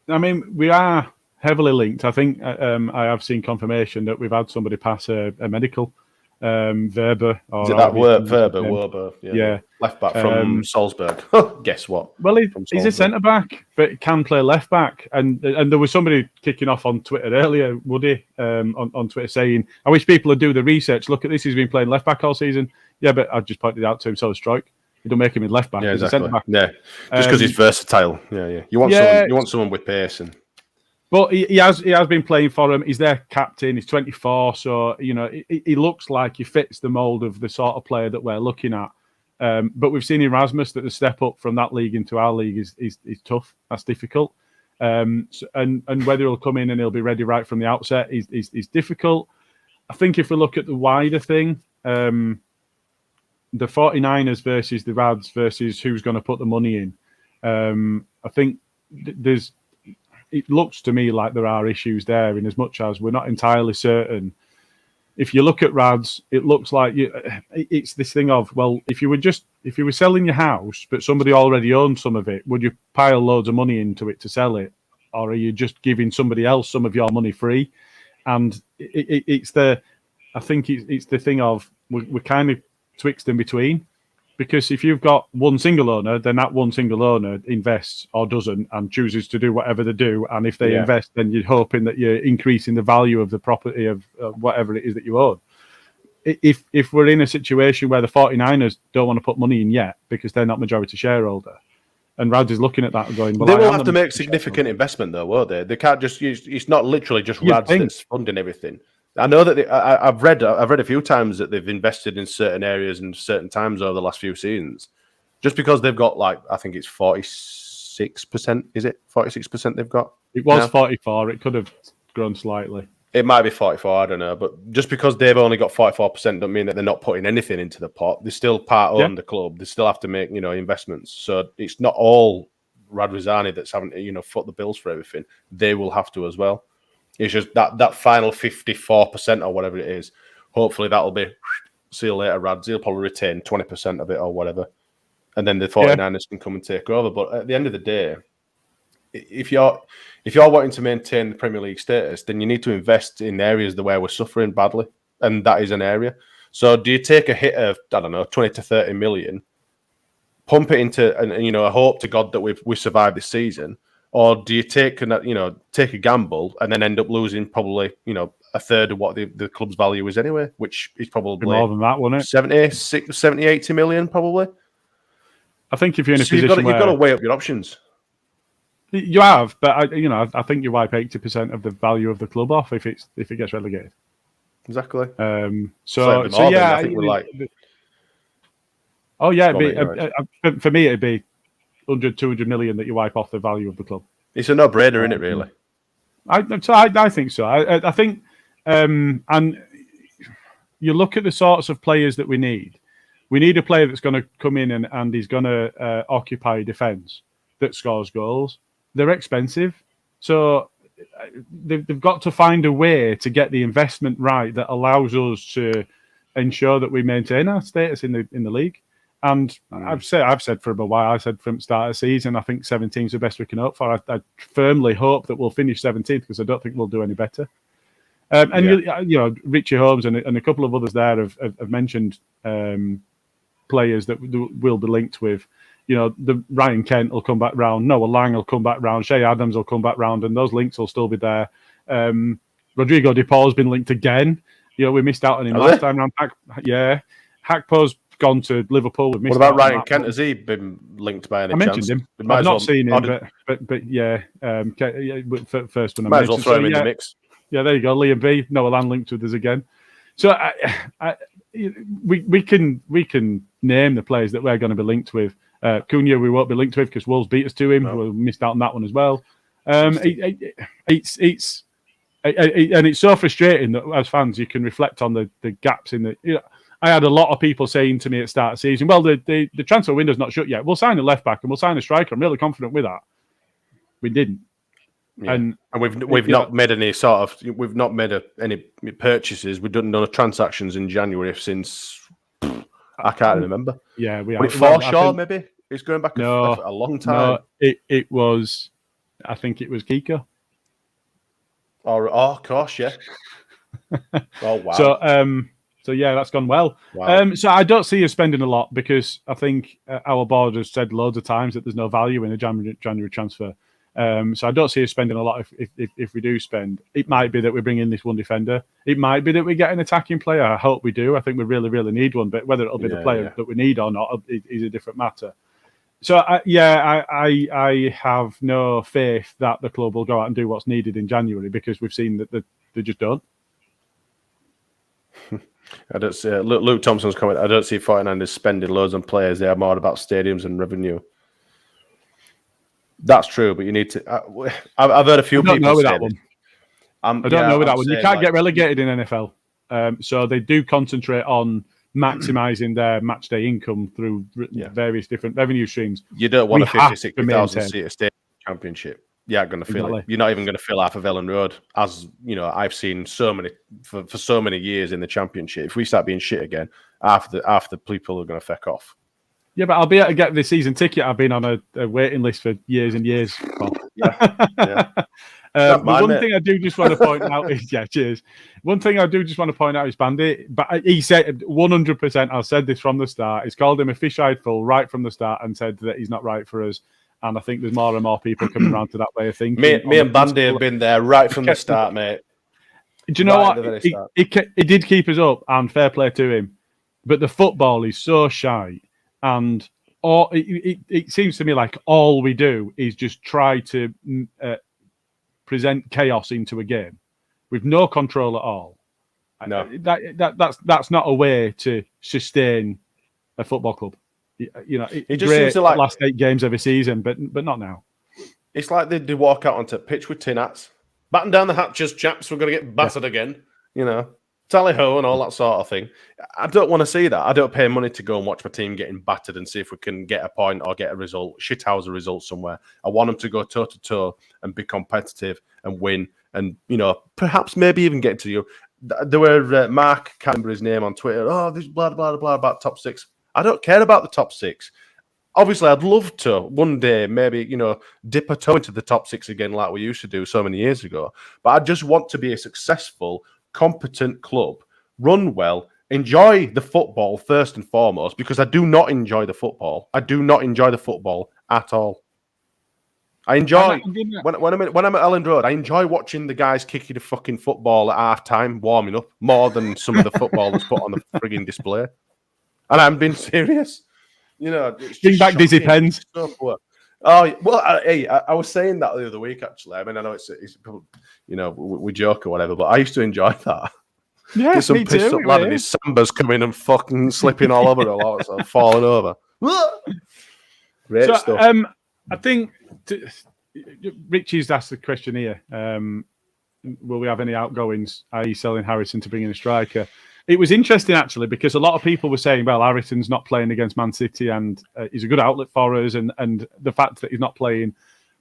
I mean, we are heavily linked. I think I have seen confirmation that we've had somebody pass a medical. Werber. Is it that Werber? Yeah. Left back from Salzburg. Guess what? Well, he's a centre back, but can play left back. And there was somebody kicking off on Twitter earlier, Woody, on Twitter saying, I wish people would do the research. Look at this, he's been playing left back all season. Yeah, but I just pointed out to him, so is Strike. You don't make him in left back. Yeah, he's exactly. a centre back. Yeah, just because he's versatile. Yeah. You want someone with pace and. But he has been playing for him. He's their captain. He's 24, so he looks like he fits the mould of the sort of player that we're looking at. But we've seen Erasmus that the step up from that league into our league is tough. That's difficult. And whether he'll come in and he'll be ready right from the outset is difficult. I think if we look at the wider thing, the 49ers versus the Rads versus who's going to put the money in, I think it looks to me like there are issues there, in as much as we're not entirely certain. If you look at Rads, it looks like it's this thing of, well, if you were selling your house, but somebody already owned some of it, would you pile loads of money into it to sell it? Or are you just giving somebody else some of your money free? And it's the thing of, we're kind of twixt in between. Because if you've got one single owner, then that one single owner invests or doesn't and chooses to do whatever they do. And if they invest, then you're hoping that you're increasing the value of the property of whatever it is that you own. If we're in a situation where the 49ers don't want to put money in yet because they're not majority shareholder, and Rad is looking at that and going, well, they will have to make significant investment though, won't they? They can't just use. It's not literally just Rads that's funding everything. I know that I've read a few times that they've invested in certain areas and certain times over the last few seasons, just because they've got I think it's 46%. Is it 46% they've got? It was 44. It could have grown slightly. It might be 44. I don't know, but just because they've only got 44% don't mean that they're not putting anything into the pot. They still own the club. They still have to make investments. So it's not all Radrizzani that's having to foot the bills for everything. They will have to as well. It's just that final 54% or whatever it is. Hopefully that'll be, see you later, Rads. He'll probably retain 20% of it or whatever. And then the 49ers can come and take over. But at the end of the day, if you're wanting to maintain the Premier League status, then you need to invest in areas where we're suffering badly. And that is an area. So do you take a hit of, 20 to 30 million, pump it into, a hope to God that we survive this season? Or do you take a gamble and then end up losing probably, a third of what the club's value is anyway, which is probably more than that, wouldn't it? 70, 80 million probably. I think if you're in a position you've got to weigh up your options. You have, but I think you wipe 80% of the value of the club off if it gets relegated. Exactly. So yeah, I think we're like. Oh yeah, for me it'd be 100, 200 million that you wipe off the value of the club. It's a no-brainer, isn't it, really? I think so. I think, and you look at the sorts of players that we need. We need a player that's going to come in and he's going to occupy defence that scores goals. They're expensive. So they've got to find a way to get the investment right that allows us to ensure that we maintain our status in the league. And I've said for a while, I said from the start of the season, I think 17 is the best we can hope for. I firmly hope that we'll finish 17th because I don't think we'll do any better. Richie Holmes and a couple of others there have mentioned players that will be linked with. The Ryan Kent will come back round, Noah Lang will come back round, Shea Adams will come back round, and those links will still be there. Rodrigo De Paul's been linked again. We missed out on him last time round. Hakpo's gone to Liverpool. What about Ryan Kent? Has he been linked by any chance? I mentioned him. I've not seen him, but yeah. First one I might as well throw him in the mix. Yeah, there you go. Liam V. Noah Land linked with us again. So we can name the players that we're going to be linked with. Cunha we won't be linked with because Wolves beat us to him. We missed out on that one as well. It's so frustrating that as fans you can reflect on the gaps in the. I had a lot of people saying to me at the start of the season, well, the transfer window's not shut yet. We'll sign a left back and we'll sign a striker. I'm really confident with that. We didn't. Yeah. And we've not made any any purchases. We've done no transactions in January since I can't remember. Yeah, we have. Forshaw, maybe? It's going back a long time. No, it was I think it was Kiko. Oh, of course, yeah. Oh, wow. So yeah, that's gone well. Wow. So I don't see us spending a lot because I think our board has said loads of times that there's no value in a January transfer. So I don't see us spending a lot if we do spend. It might be that we bring in this one defender. It might be that we get an attacking player. I hope we do. I think we really, really need one. But whether it'll be the player that we need or not is a different matter. So I have no faith that the club will go out and do what's needed in January because we've seen that they just don't. I don't see Luke Thompson's comment. I don't see 49ers spending loads on players. They are more about stadiums and revenue. That's true, but you need to. I've heard a few people know with say that one. I don't know with that one. You can't get relegated in NFL, so they do concentrate on maximising their match day income through various different revenue streams. You don't want a 50,000-60,000 seat stadium championship. You aren't going to fill it. You're not even going to fill half of Ellen Road, as you know. I've seen so many for so many years in the championship. If we start being shit again, half the people are going to feck off. Yeah, but I'll be able to get the season ticket. I've been on a waiting list for years and years. One thing I do just want to point out is cheers. One thing I do just want to point out is Bandy. But he said 100%. I said this from the start. He's called him a fish-eyed fool right from the start and said that he's not right for us. And I think there's more and more people coming around to that way of thinking. Me and Bandy have been there right from the start, mate. Do you know what? He did keep us up, and fair play to him. But the football is so shy, and it seems to me like all we do is just try to present chaos into a game with no control at all. No, that's not a way to sustain a football club. You know, it just seems to like the last 8 games of a season, but not now. It's like they walk out onto pitch with tin hats, batten down the hatches, chaps. We're going to get battered again. You know, tally ho and all that sort of thing. I don't want to see that. I don't pay money to go and watch my team getting battered and see if we can get a point or get a result, shithouse a result somewhere. I want them to go toe to toe and be competitive and win, and perhaps maybe even get to you. There were Mark, can't remember his name on Twitter. Oh, this blah blah blah about top 6. I don't care about the top 6. Obviously, I'd love to one day maybe, dip a toe into the top 6 again like we used to do so many years ago. But I just want to be a successful, competent club, run well, enjoy the football first and foremost, because I do not enjoy the football. I do not enjoy the football at all. I enjoy, when I'm at Ellen Road, I enjoy watching the guys kicking the fucking football at half-time, warming up, more than some of the football that's put on the frigging display. And I'm being serious. Bring back Dizzy Pens. So poor. Oh well, I was saying that the other week. Actually, I mean, I know it's we joke or whatever, but I used to enjoy that. Yeah, get some pissed up lad and his sambas coming and fucking slipping all over the lot, so falling over. Great stuff. I think Richie's asked the question here. Will we have any outgoings, i.e. selling Harrison to bring in a striker? It was interesting, actually, because a lot of people were saying, well, Harrison's not playing against Man City and he's a good outlet for us. And the fact that he's not playing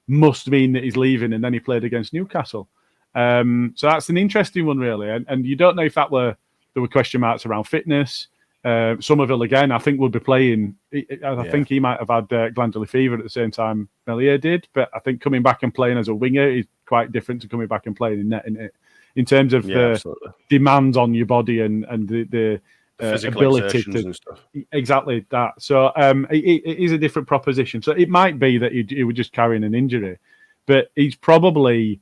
must mean that he's leaving. And then he played against Newcastle. So that's an interesting one, really. And you don't know if there were question marks around fitness. Somerville, again, I think, will be playing. I think he might have had glandular fever at the same time Melia did. But I think coming back and playing as a winger is quite different to coming back and playing in net, isn't it? In terms of the absolutely. Demands on your body and the ability to and stuff. Exactly that. So it is a different proposition. So it might be that he was just carrying an injury, but he's probably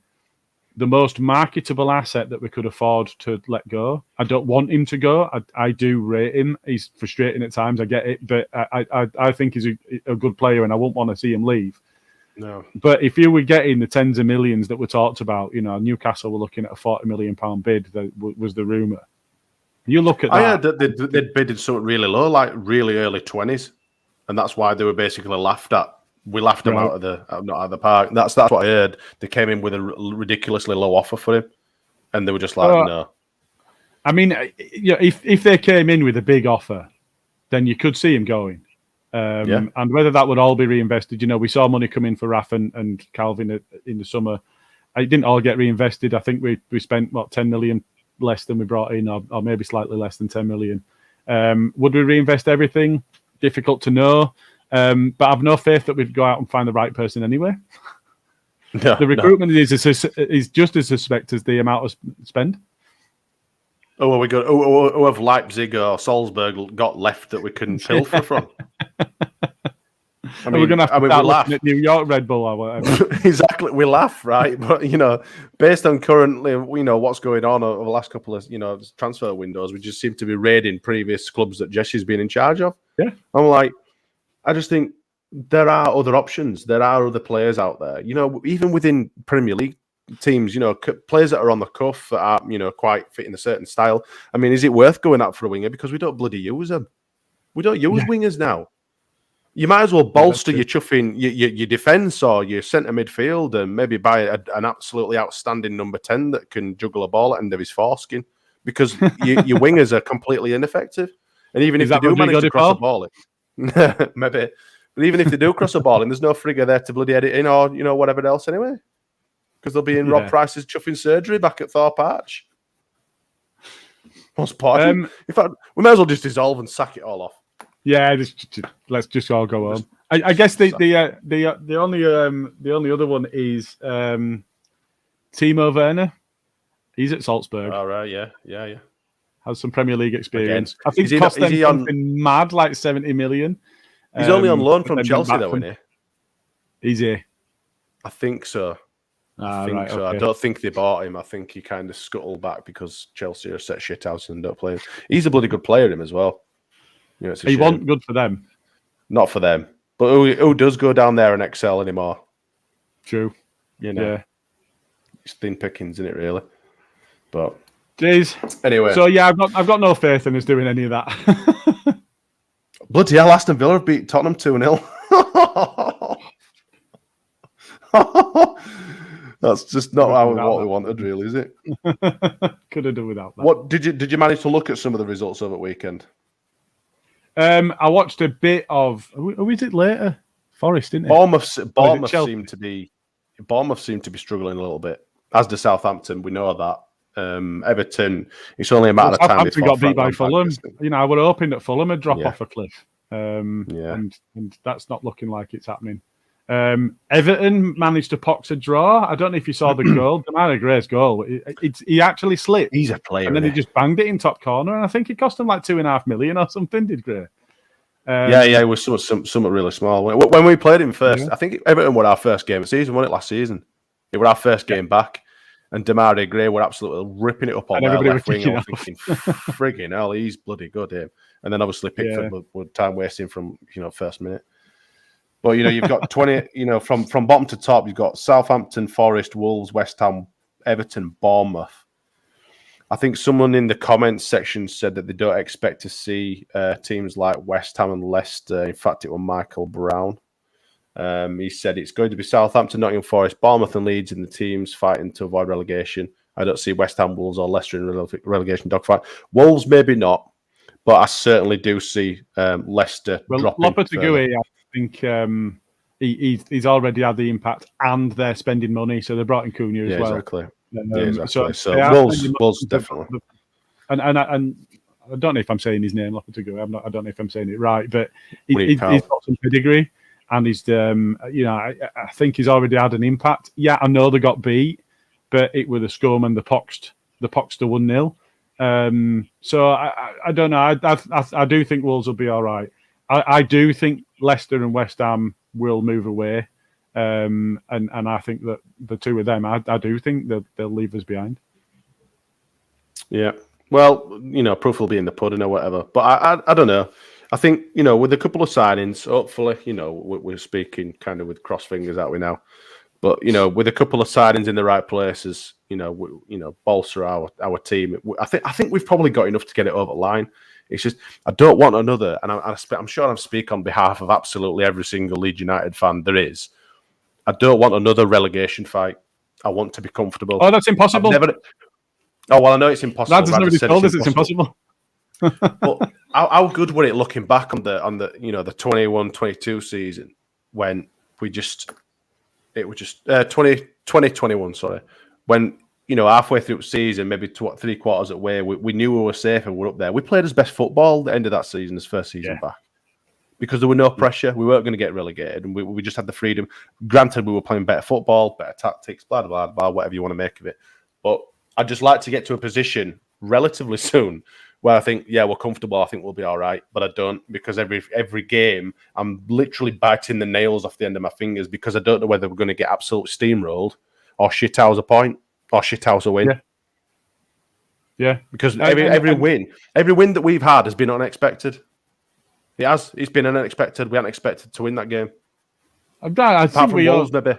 the most marketable asset that we could afford to let go. I don't want him to go. I do rate him. He's frustrating at times. I get it, but I think he's a good player, and I won't want to see him leave. No, but if you were getting the tens of millions that were talked about, Newcastle were looking at a £40 million bid. That was the rumor. You look at that. Yeah, they'd bidded something really low, like really early 20s, and that's why they were basically laughed at. We laughed them out of the park. That's what I heard. They came in with a ridiculously low offer for him, and they were just like, no. I mean, if they came in with a big offer, then you could see him going. And whether that would all be reinvested, we saw money come in for Raf and Calvin in the summer. It didn't all get reinvested. I think we spent 10 million less than we brought in, or maybe slightly less than 10 million. Would we reinvest everything? Difficult to know. But I've no faith that we'd go out and find the right person anyway. No, the recruitment is just as suspect as the amount of spend. Oh, well, we got. Oh, have Leipzig or Salzburg got left that we can pilfer from? I mean, we're going to have to start looking at New York Red Bull or whatever. Exactly, we laugh, right? But based on currently, what's going on over the last couple of transfer windows, we just seem to be raiding previous clubs that Jesse's been in charge of. Yeah, I'm like, I just think there are other options. There are other players out there. Even within Premier League teams, players that are on the cuff that are quite fit in a certain style. I mean, is it worth going out for a winger because we don't bloody use them? We don't use wingers now. You might as well bolster your your defence or your centre midfield and maybe buy an absolutely outstanding number 10 that can juggle a ball at the end of his foreskin, because your wingers are completely ineffective. And even if they do manage to cross a ball in, maybe, but even if they do cross a ball in, there's no frigger there to bloody edit in or whatever else anyway, because they'll be in Rob Price's chuffing surgery back at Thorpe Arch. What's part? In fact, we might as well just dissolve and sack it all off. Yeah, let's just all go home. I guess the only other one is Timo Werner. He's at Salzburg. All right, yeah. Has some Premier League experience. Again, I think it cost them something mad, like 70 million. He's only on loan from Chelsea, though, isn't he? Is he? I think so. I think so. Okay. I don't think they bought him. I think he kind of scuttled back because Chelsea are set shit out and don't play him. He's a bloody good player, him as well. He wasn't good for them. Not for them. But who does go down there and excel anymore? True. Yeah. It's thin pickings, isn't it, really? But jeez. Anyway. So yeah, I've got no faith in us doing any of that. Bloody hell, Aston Villa have beat Tottenham 2-0. That's just not what we wanted, really, is it? Could have done without that. What did you manage to look at some of the results over the weekend? I watched a bit of. Who is it later? Forest, didn't it? Bournemouth seemed to be struggling a little bit. As did Southampton, we know that. Everton, it's only a matter of time. Southampton got beat by Fulham. I was hoping that Fulham would drop off a cliff. And that's not looking like it's happening. Everton managed to pox a draw. I don't know if you saw the goal. Demarai Gray's goal. He actually slipped. He's a player. And then he just banged it in top corner. And I think it cost him like 2.5 million or something, did Gray? It was somewhat really small. When we played him first, I think Everton were our first game of the season, wasn't it, last season? It was our first game back. And Demarai Gray were absolutely ripping it up on their left wing. I was thinking, frigging hell, he's bloody good, him. And then obviously Pickford with time wasting from first minute. But you've got 20. From bottom to top, you've got Southampton, Forest, Wolves, West Ham, Everton, Bournemouth. I think someone in the comments section said that they don't expect to see teams like West Ham and Leicester. In fact, it was Michael Brown. He said it's going to be Southampton, Nottingham Forest, Bournemouth and Leeds in the teams fighting to avoid relegation. I don't see West Ham, Wolves or Leicester in relegation dogfight. Wolves maybe not, but I certainly do see Leicester dropping. Lopetegui, I think he's already had the impact, and they're spending money, so they brought in Cunha as well. Exactly. Exactly. So Wolves definitely. And I don't know if I'm saying his name, Lopetegui. I don't know if I'm saying it right, but he's got some pedigree. And he's, I think he's already had an impact. Yeah, I know they got beat, but it was the scum and the poxed to 1-0. So I don't know. I do think Wolves will be all right. I do think Leicester and West Ham will move away, and I think that the two of them, I do think that they'll leave us behind. Yeah. Well, proof will be in the pudding or whatever. But I don't know. I think, with a couple of signings, hopefully, we're speaking kind of with cross fingers, aren't we now? But, with a couple of signings in the right places, bolster our team. I think we've probably got enough to get it over the line. It's just, I don't want another, and I'm sure I speak on behalf of absolutely every single Leeds United fan there is. I don't want another relegation fight. I want to be comfortable. Oh, that's impossible. I know it's impossible. Lads has already told us it's impossible. But how good were it looking back on the 21-22 season when it was just 2021, sorry, when halfway through the season, maybe 3 quarters of the way, we knew we were safe and we're up there. We played as best football at the end of that season, as first season back. because there were no pressure. We weren't going to get relegated, and we just had the freedom. Granted, we were playing better football, better tactics, blah, blah, blah, whatever you want to make of it. But I'd just like to get to a position relatively soon where I think, yeah, we're comfortable. I think we'll be all right. But I don't, because every game, I'm literally biting the nails off the end of my fingers because I don't know whether we're going to get absolutely steamrolled or shithouse a point or shithouse a win. Yeah. Because every win that we've had has been unexpected. It has. It's been unexpected. We hadn't expected to win that game. I think we Wolves, maybe.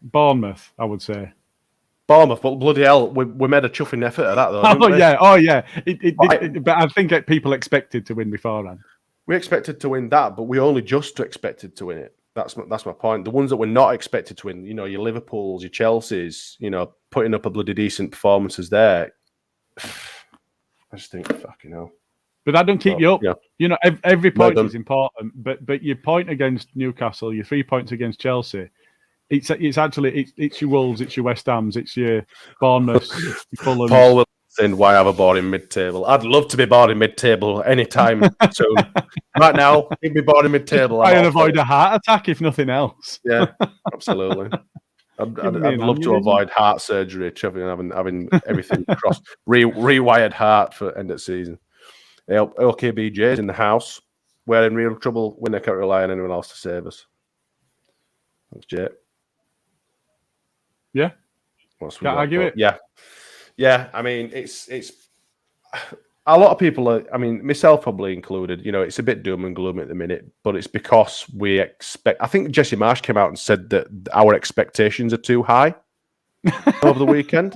Bournemouth, I would say. Bournemouth, but bloody hell, we made a chuffing effort at that, though. Oh, yeah. But I think people expected to win beforehand. We expected to win that, but we only just expected to win it. That's my point. The ones that we're not expected to win, your Liverpools, your Chelseas, putting up a bloody decent performances there. I just think, fucking hell. But that don't keep you up. Yeah. Every point is important. But your point against Newcastle, your 3 points against Chelsea, it's actually your Wolves, it's your West Hams, it's your Bournemouth, your Fulham. Paul will say, why have a board in mid-table? I'd love to be bored in mid-table anytime soon. Right now, he'd be bored in mid-table. I'd avoid a heart attack if nothing else. Yeah, absolutely. I'd love to avoid heart surgery, having everything crossed, rewired heart for end of season. OKBJ's in the house. We're in real trouble when they can't rely on anyone else to save us. That's Jay. Yeah. Can't argue it. Yeah. I mean, it's a lot of people are. I mean, myself probably included. It's a bit doom and gloom at the minute, but it's because we expect. I think Jesse Marsh came out and said that our expectations are too high over the weekend.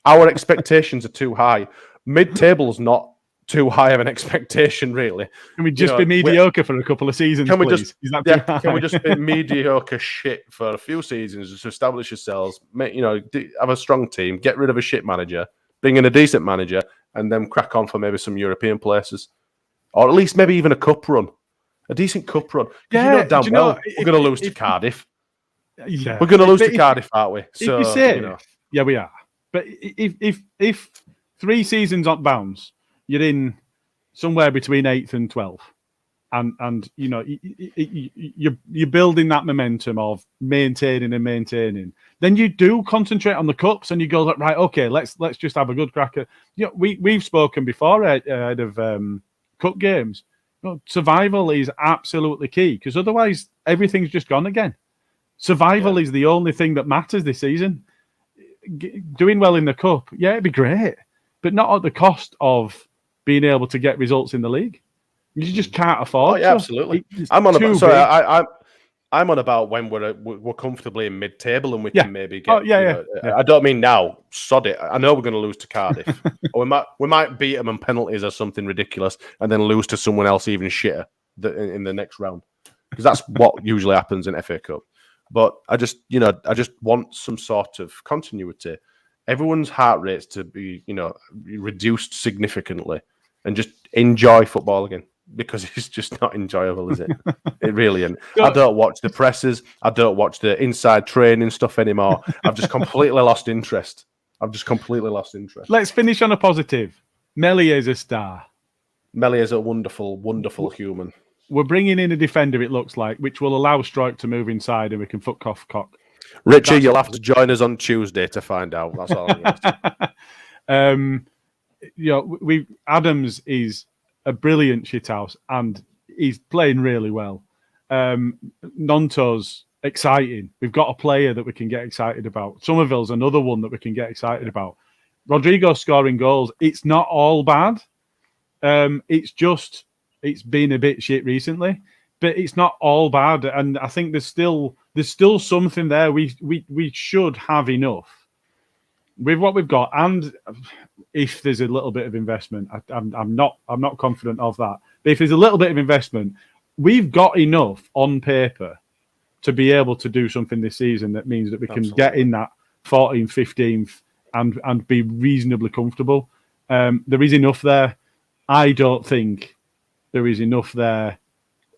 Our expectations are too high. Mid-table's not too high of an expectation, really. Can we just be mediocre for a couple of seasons, please? Can we just be mediocre shit for a few seasons just to establish yourselves, have a strong team, get rid of a shit manager, bring in a decent manager, and then crack on for maybe some European places? Or at least maybe even a cup run. A decent cup run. Yeah, we're going to lose to Cardiff. Yeah. We're going to lose to Cardiff, aren't we? So, yeah, we are. But if 3 seasons on bounce, you're in somewhere between 8th and 12th, and you're building that momentum of maintaining. Then you do concentrate on the cups, and you go like, right, okay, let's just have a good crack at. We've spoken before ahead of cup games. Survival is absolutely key because otherwise everything's just gone again. Survival is the only thing that matters this season. Doing well in the cup, it'd be great, but not at the cost of being able to get results in the league. You just can't afford. Oh, yeah, absolutely. I'm on about when we're comfortably in mid-table and we can maybe get. I don't mean now. Sod it. I know we're going to lose to Cardiff, or we might beat them on penalties or something ridiculous, and then lose to someone else even shitter in the next round, because that's what usually happens in FA Cup. But I just want some sort of continuity. Everyone's heart rates to be, reduced significantly, and just enjoy football again, because it's just not enjoyable, is it? It really isn't. I don't watch the presses. I don't watch the inside training stuff anymore. I've just completely lost interest. Let's finish on a positive. Mellier's a star. Mellier's a wonderful, wonderful human. We're bringing in a defender, it looks like, which will allow Strike to move inside and we can fuck off Cock. Richie, you'll have to join us on Tuesday to find out. That's all I'm going to say. Adams is a brilliant shithouse and he's playing really well. Nonto's exciting. We've got a player that we can get excited about. Somerville's another one that we can get excited about. Rodrigo scoring goals. It's not all bad. It's been a bit shit recently, but it's not all bad. And I think there's still something there. We should have enough with what we've got, and if there's a little bit of investment, I'm not confident of that. But if there's a little bit of investment, we've got enough on paper to be able to do something this season that means that we can get in that 14th, 15th and be reasonably comfortable. There is enough there. I don't think there is enough there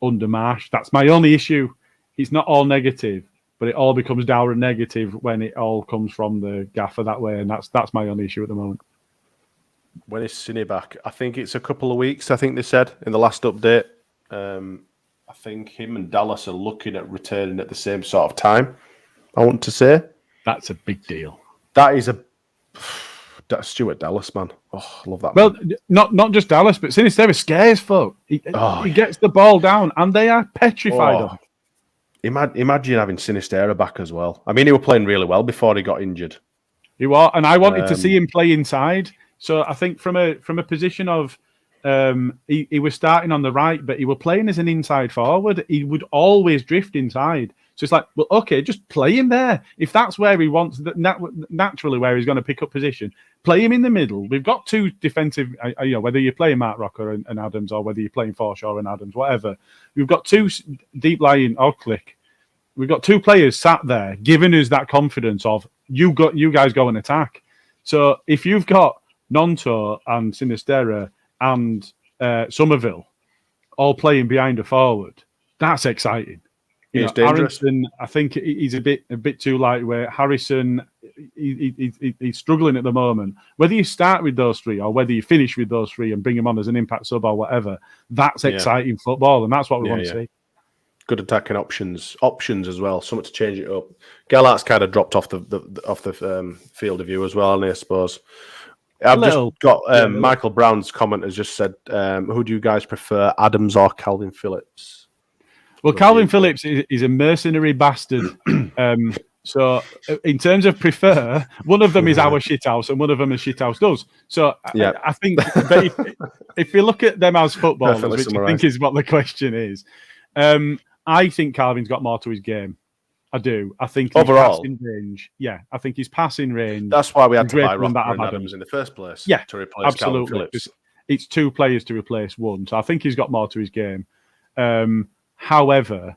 under Marsh. That's my only issue. It's not all negative, but it all becomes dour and negative when it all comes from the gaffer that way, and that's my only issue at the moment. When is Cine back? I think it's a couple of weeks, I think they said in the last update. I think him and Dallas are looking at returning at the same sort of time. I want to say that's a big deal. That is that's Stuart Dallas, man. Oh, I love that. Well, man. not just Dallas, but Sinisterra scares folk. He gets the ball down, and they are petrified of it. Imagine having Sinisterra back as well. I mean, he was playing really well before he got injured. He was, and I wanted to see him play inside. So I think from a position of he was starting on the right, but he was playing as an inside forward. He would always drift inside. So it's like, well, okay, just play him there. If that's where he wants, naturally where he's going to pick up position, play him in the middle. We've got two defensive, whether you're playing Mark Rocker and Adams or whether you're playing Forshaw and Adams, whatever. We've got two deep lying or click. We've got two players sat there giving us that confidence of you guys go and attack. So if you've got Nonto and Sinisterra and Somerville all playing behind a forward, that's exciting. He's dangerous. Harrison, I think he's a bit too lightweight. Harrison, he's struggling at the moment. Whether you start with those three or whether you finish with those three and bring him on as an impact sub or whatever, that's exciting football, and that's what we want to see. Good attacking options as well. Something to change it up. Gallart's kind of dropped off the field of view as well, I suppose. I've just got Michael Brown's comment has just said, "Who do you guys prefer, Adams or Calvin Phillips?" Well, Calvin Phillips is a mercenary bastard. So in terms of prefer, one of them is our shithouse and one of them is shithouse does. So I think if you look at them as footballers, which I think is what the question is, I think Calvin's got more to his game. I do. I think overall passing range. Yeah, I think his passing range. That's why we had to buy Rocker and Adams in the first place. Yeah, to replace absolutely. Calvin Phillips. It's two players to replace one. So I think he's got more to his game. However,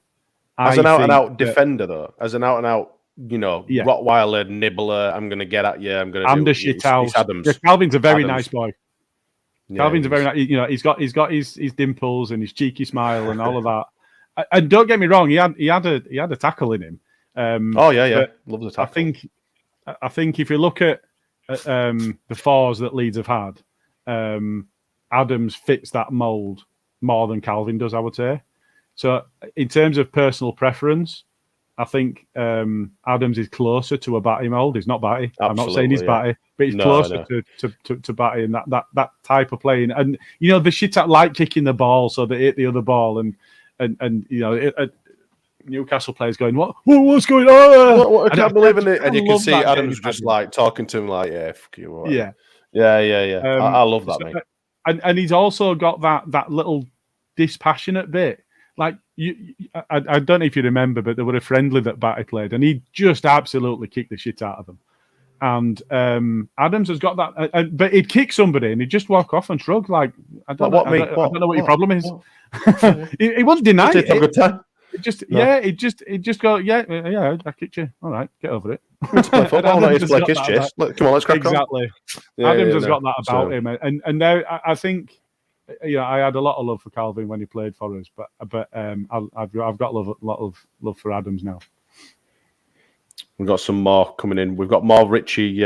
as an out-and-out defender, though, as an out-and-out, Rottweiler, nibbler, I'm going to get at you. I'm going to. I'm the shithouse. Yeah, Calvin's a very nice boy. Calvin's a very nice. He's got his dimples and his cheeky smile and all of that. And don't get me wrong, he had a tackle in him. Love the tackle. I think if you look at the fours that Leeds have had, Adams fits that mould more than Calvin does, I would say. So in terms of personal preference, I think Adams is closer to a Batty mould. He's not Batty. I'm not saying he's Batty, but he's closer to Batty and that type of playing. And the shit at light kicking the ball so they hit the other ball and Newcastle players going, what's going on? I can't believe it. And you can see Adams just like talking to him like, yeah, fuck you. Yeah. I love that, mate. And he's also got that little dispassionate bit. Like I don't know if you remember, but there were a friendly that Batty played, and he just absolutely kicked the shit out of them. And Adams has got that, but he'd kick somebody and he'd just walk off and shrug. Like I don't know what your problem is. He wouldn't deny it. He'd just go, yeah, I kicked you. All right, get over it. Play football, not to play kiss chase. Come on, let's crack on. Exactly. Adams has got that about him, and now I think. I had a lot of love for Calvin when he played for us, but I've got a lot of love for Adams now. We've got some more coming in. We've got more Richie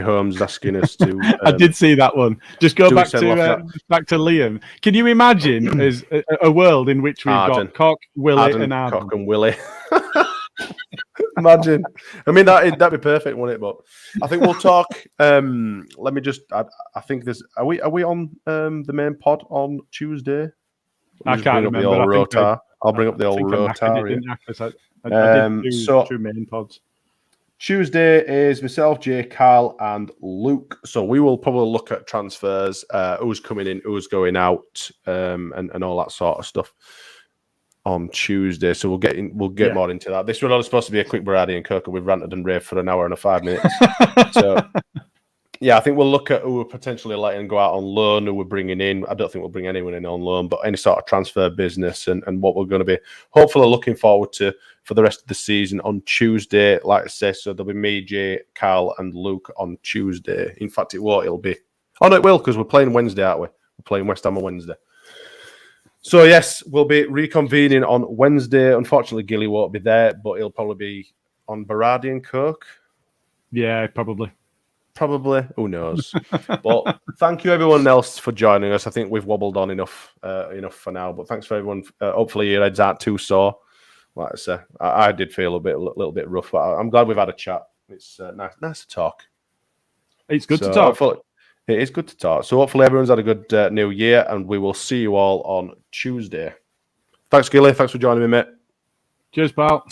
Holmes asking us to. I did see that one. Just go back to Liam. Can you imagine as a world in which we've got Cock, Willie, and Adam? Cock and Willie. Imagine. I mean, that'd be perfect, wouldn't it? But I think we'll talk. Let me just. I think there's. Are we on the main pod on Tuesday? I can't remember. I'll bring up the old Rotar. I did two main pods. Tuesday is myself, Jay, Carl, and Luke. So we will probably look at transfers, who's coming in, who's going out, and all that sort of stuff on Tuesday. So we'll get more into that. This was only supposed to be a quick Berardi and Kirk, and we've ranted and raved for an hour and 5 minutes. So yeah, I think we'll look at who we're potentially letting go out on loan, who we're bringing in. I don't think we'll bring anyone in on loan, but any sort of transfer business and what we're going to be hopefully looking forward to for the rest of the season on Tuesday. Like I say, so there'll be me, Jay, Carl, and Luke on Tuesday. In fact, it won't. It'll be... Oh, no, it will, because we're playing Wednesday, aren't we? We're playing West Ham on Wednesday. So, yes, we'll be reconvening on Wednesday. Unfortunately, Gilly won't be there, but he'll probably be on Berardi and Coke. Yeah, probably. Probably. Who knows? But thank you everyone else for joining us. I think we've wobbled on enough for now. But thanks for everyone. Hopefully your heads aren't too sore. Like I say, I did feel a little bit rough, but I'm glad we've had a chat. It's nice to talk. It's good to talk. It is good to talk. So hopefully everyone's had a good new year, and we will see you all on Tuesday. Thanks, Gilly. Thanks for joining me, mate. Cheers, pal.